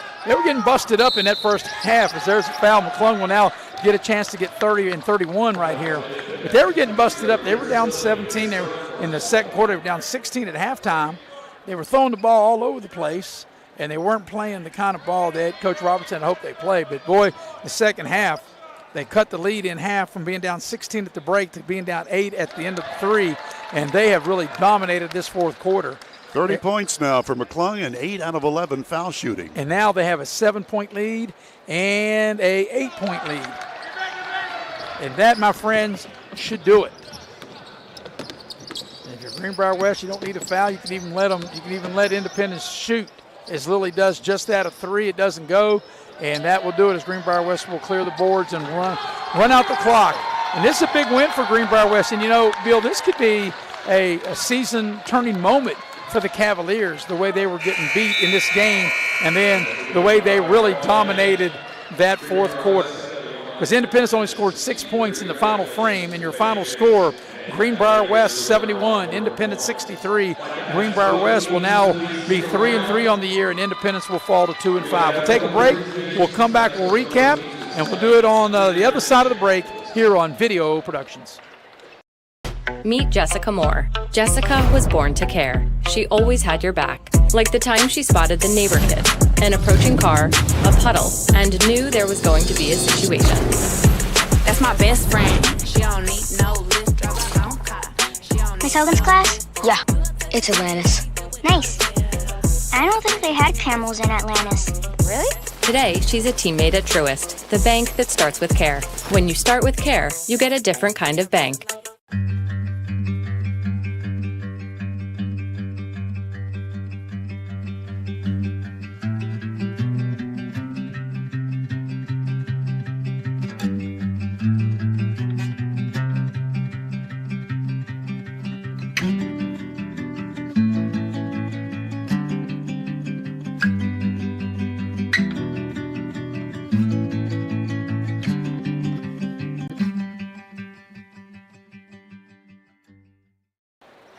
busted up in that first half, as there's a foul. McClung will now get a chance to get 30 and 31 right here. But they were getting busted up. They were down 17. They were in the second quarter. They were down 16 at halftime. They were throwing the ball all over the place, and they weren't playing the kind of ball that Coach Robertson hoped they played. But, boy, the second half, they cut the lead in half from being down 16 at the break to being down 8 at the end of the 3, and they have really dominated this fourth quarter. 30 points now for McClung and 8 out of 11 foul shooting. And now they have a 7-point lead and a 8-point lead. And that, my friends, should do it. And if you're Greenbrier West, you don't need a foul. You can even let Independence shoot, as Lily does just that, a 3. It doesn't go. And that will do it as Greenbrier West will clear the boards and run out the clock. And this is a big win for Greenbrier West. And, you know, Bill, this could be a season-turning moment for the Cavaliers, the way they were getting beat in this game, and then the way they really dominated that fourth quarter. Because Independence only scored 6 points in the final frame, and your final score, Greenbrier West 71, Independence 63. Greenbrier West will now be 3-3 on the year, and Independence will fall to 2-5. We'll take a break. We'll come back. We'll recap, and we'll do it on the other side of the break here on Video Productions. Meet Jessica Moore. Jessica was born to care. She always had your back. Like the time she spotted the neighbor kid, an approaching car, a puddle, and knew there was going to be a situation. That's my best friend. She don't need no lift, drive her own car. Miss Hogan's class? Yeah, it's Atlantis. Nice. I don't think they had camels in Atlantis. Really? Today, she's a teammate at Truist, the bank that starts with care. When you start with care, you get a different kind of bank.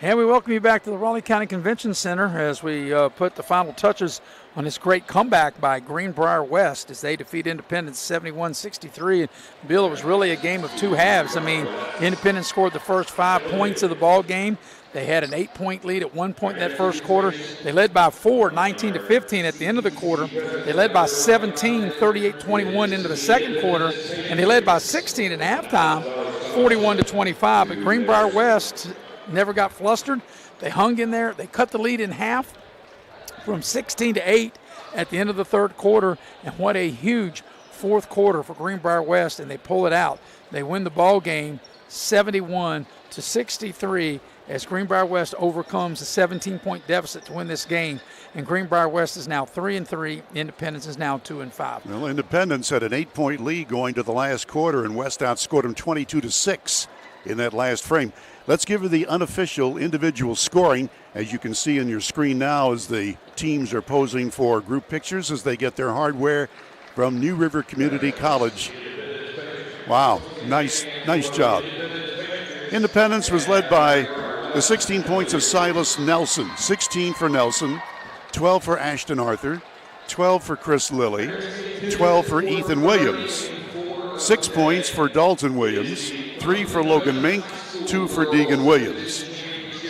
And we welcome you back to the Raleigh County Convention Center as we put the final touches on this great comeback by Greenbrier West as they defeat Independence 71-63. And Bill, it was really a game of two halves. I mean, Independence scored the first 5 points of the ball game. They had an 8-point lead at one point in that first quarter. They led by 4, 19-15 at the end of the quarter. They led by 17, 38-21 into the second quarter. And they led by 16 at halftime, 41-25. But Greenbrier West never got flustered. They hung in there. They cut the lead in half from 16-8 at the end of the third quarter. And what a huge fourth quarter for Greenbrier West, and they pull it out. They win the ball game 71-63 as Greenbrier West overcomes a 17-point deficit to win this game. And Greenbrier West is now 3-3. Independence is now 2-5. Well, Independence had an 8-point lead going to the last quarter, and West outscored them 22-6 in that last frame. Let's give you the unofficial individual scoring. As you can see on your screen now as the teams are posing for group pictures as they get their hardware from New River Community College. Wow, nice job. Independence was led by the 16 points of Silas Nelson. 16 for Nelson, 12 for Ashton Arthur, 12 for Chris Lilly, 12 for Ethan Williams. 6 points for Dalton Williams, 3 for Logan Mink, 2 for Deegan Williams.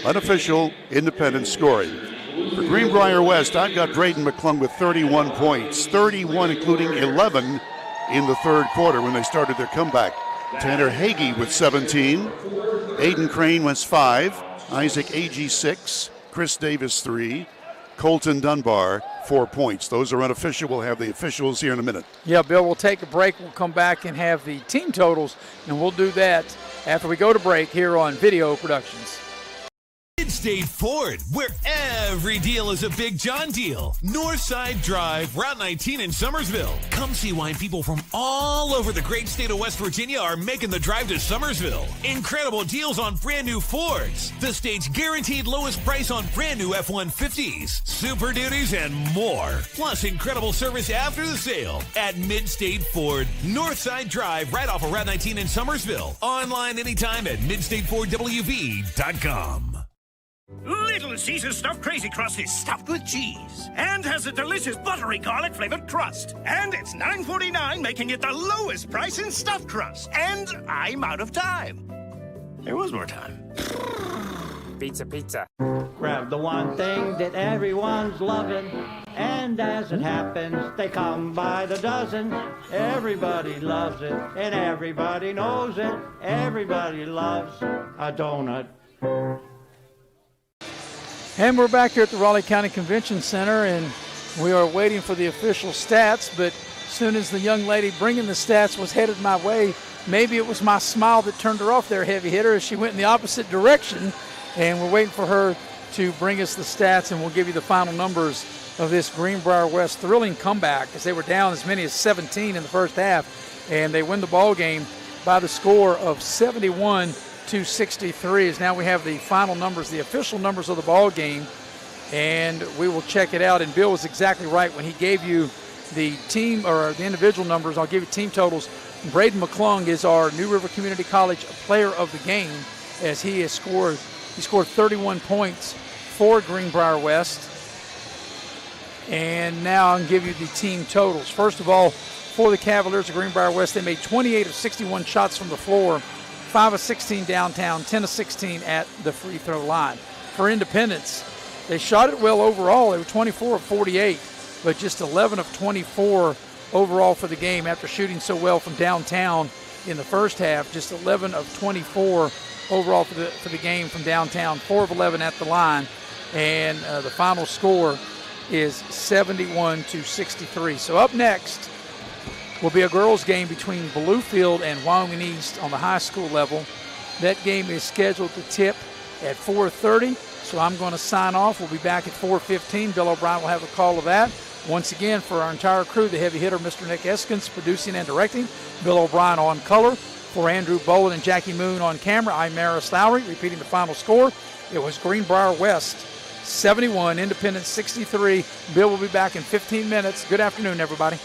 Unofficial Independence scoring. For Greenbrier West, I've got Braden McClung with 31 points, 31 including 11 in the third quarter when they started their comeback. Tanner Hagee with 17, Aiden Crane was 5, Isaac Agee 6, Chris Davis 3, Colton Dunbar 4 points. Those are unofficial. We'll have the officials here in a minute. Yeah, Bill, we'll take a break. We'll come back and have the team totals, and we'll do that after we go to break here on Video Productions. Mid-State Ford, where every deal is a Big John deal. Northside Drive, Route 19 in Summersville. Come see why people from all over the great state of West Virginia are making the drive to Summersville. Incredible deals on brand new Fords. The state's guaranteed lowest price on brand new F-150s, Super Duties, and more. Plus incredible service after the sale at Mid-State Ford. Northside Drive, right off of Route 19 in Summersville. Online anytime at midstatefordwv.com. Little Caesars stuffed crazy crust is stuffed with cheese and has a delicious buttery garlic flavored crust. And it's $9.49, making it the lowest price in stuffed crust. And I'm out of time. There was more time. Pizza, pizza. Grab the one thing that everyone's loving, and as it happens, they come by the dozen. Everybody loves it, and everybody knows it. Everybody loves a donut. And we're back here at the Raleigh County Convention Center, and we are waiting for the official stats, but as soon as the young lady bringing the stats was headed my way, maybe it was my smile that turned her off there, heavy hitter, as she went in the opposite direction. And we're waiting for her to bring us the stats, and we'll give you the final numbers of this Greenbrier West thrilling comeback, as they were down as many as 17 in the first half, and they win the ball game by the score of 71-63. As now we have the final numbers, the official numbers of the ball game, and we will check it out. And Bill was exactly right when he gave you the team or the individual numbers. I'll give you team totals. Braden McClung is our New River Community College player of the game, as he scored 31 points for Greenbrier West. And now I'll give you the team totals. First of all, for the Cavaliers of Greenbrier West, they made 28 of 61 shots from the floor, 5 of 16 downtown, 10 of 16 at the free throw line. For Independence, they shot it well overall. They were 24 of 48, but just 11 of 24 overall for the game after shooting so well from downtown in the first half. Just 11 of 24 overall for the game from downtown, 4 of 11 at the line, and the final score is 71-63. So up next will be a girls' game between Bluefield and Wyoming East on the high school level. That game is scheduled to tip at 4:30, so I'm going to sign off. We'll be back at 4:15. Bill O'Brien will have a call of that. Once again, for our entire crew, the heavy hitter, Mr. Nick Eskins, producing and directing, Bill O'Brien on color. For Andrew Bowen and Jackie Moon on camera, I'm Maris Lowry. Repeating the final score, it was Greenbrier West 71, Independence 63. Bill will be back in 15 minutes. Good afternoon, everybody.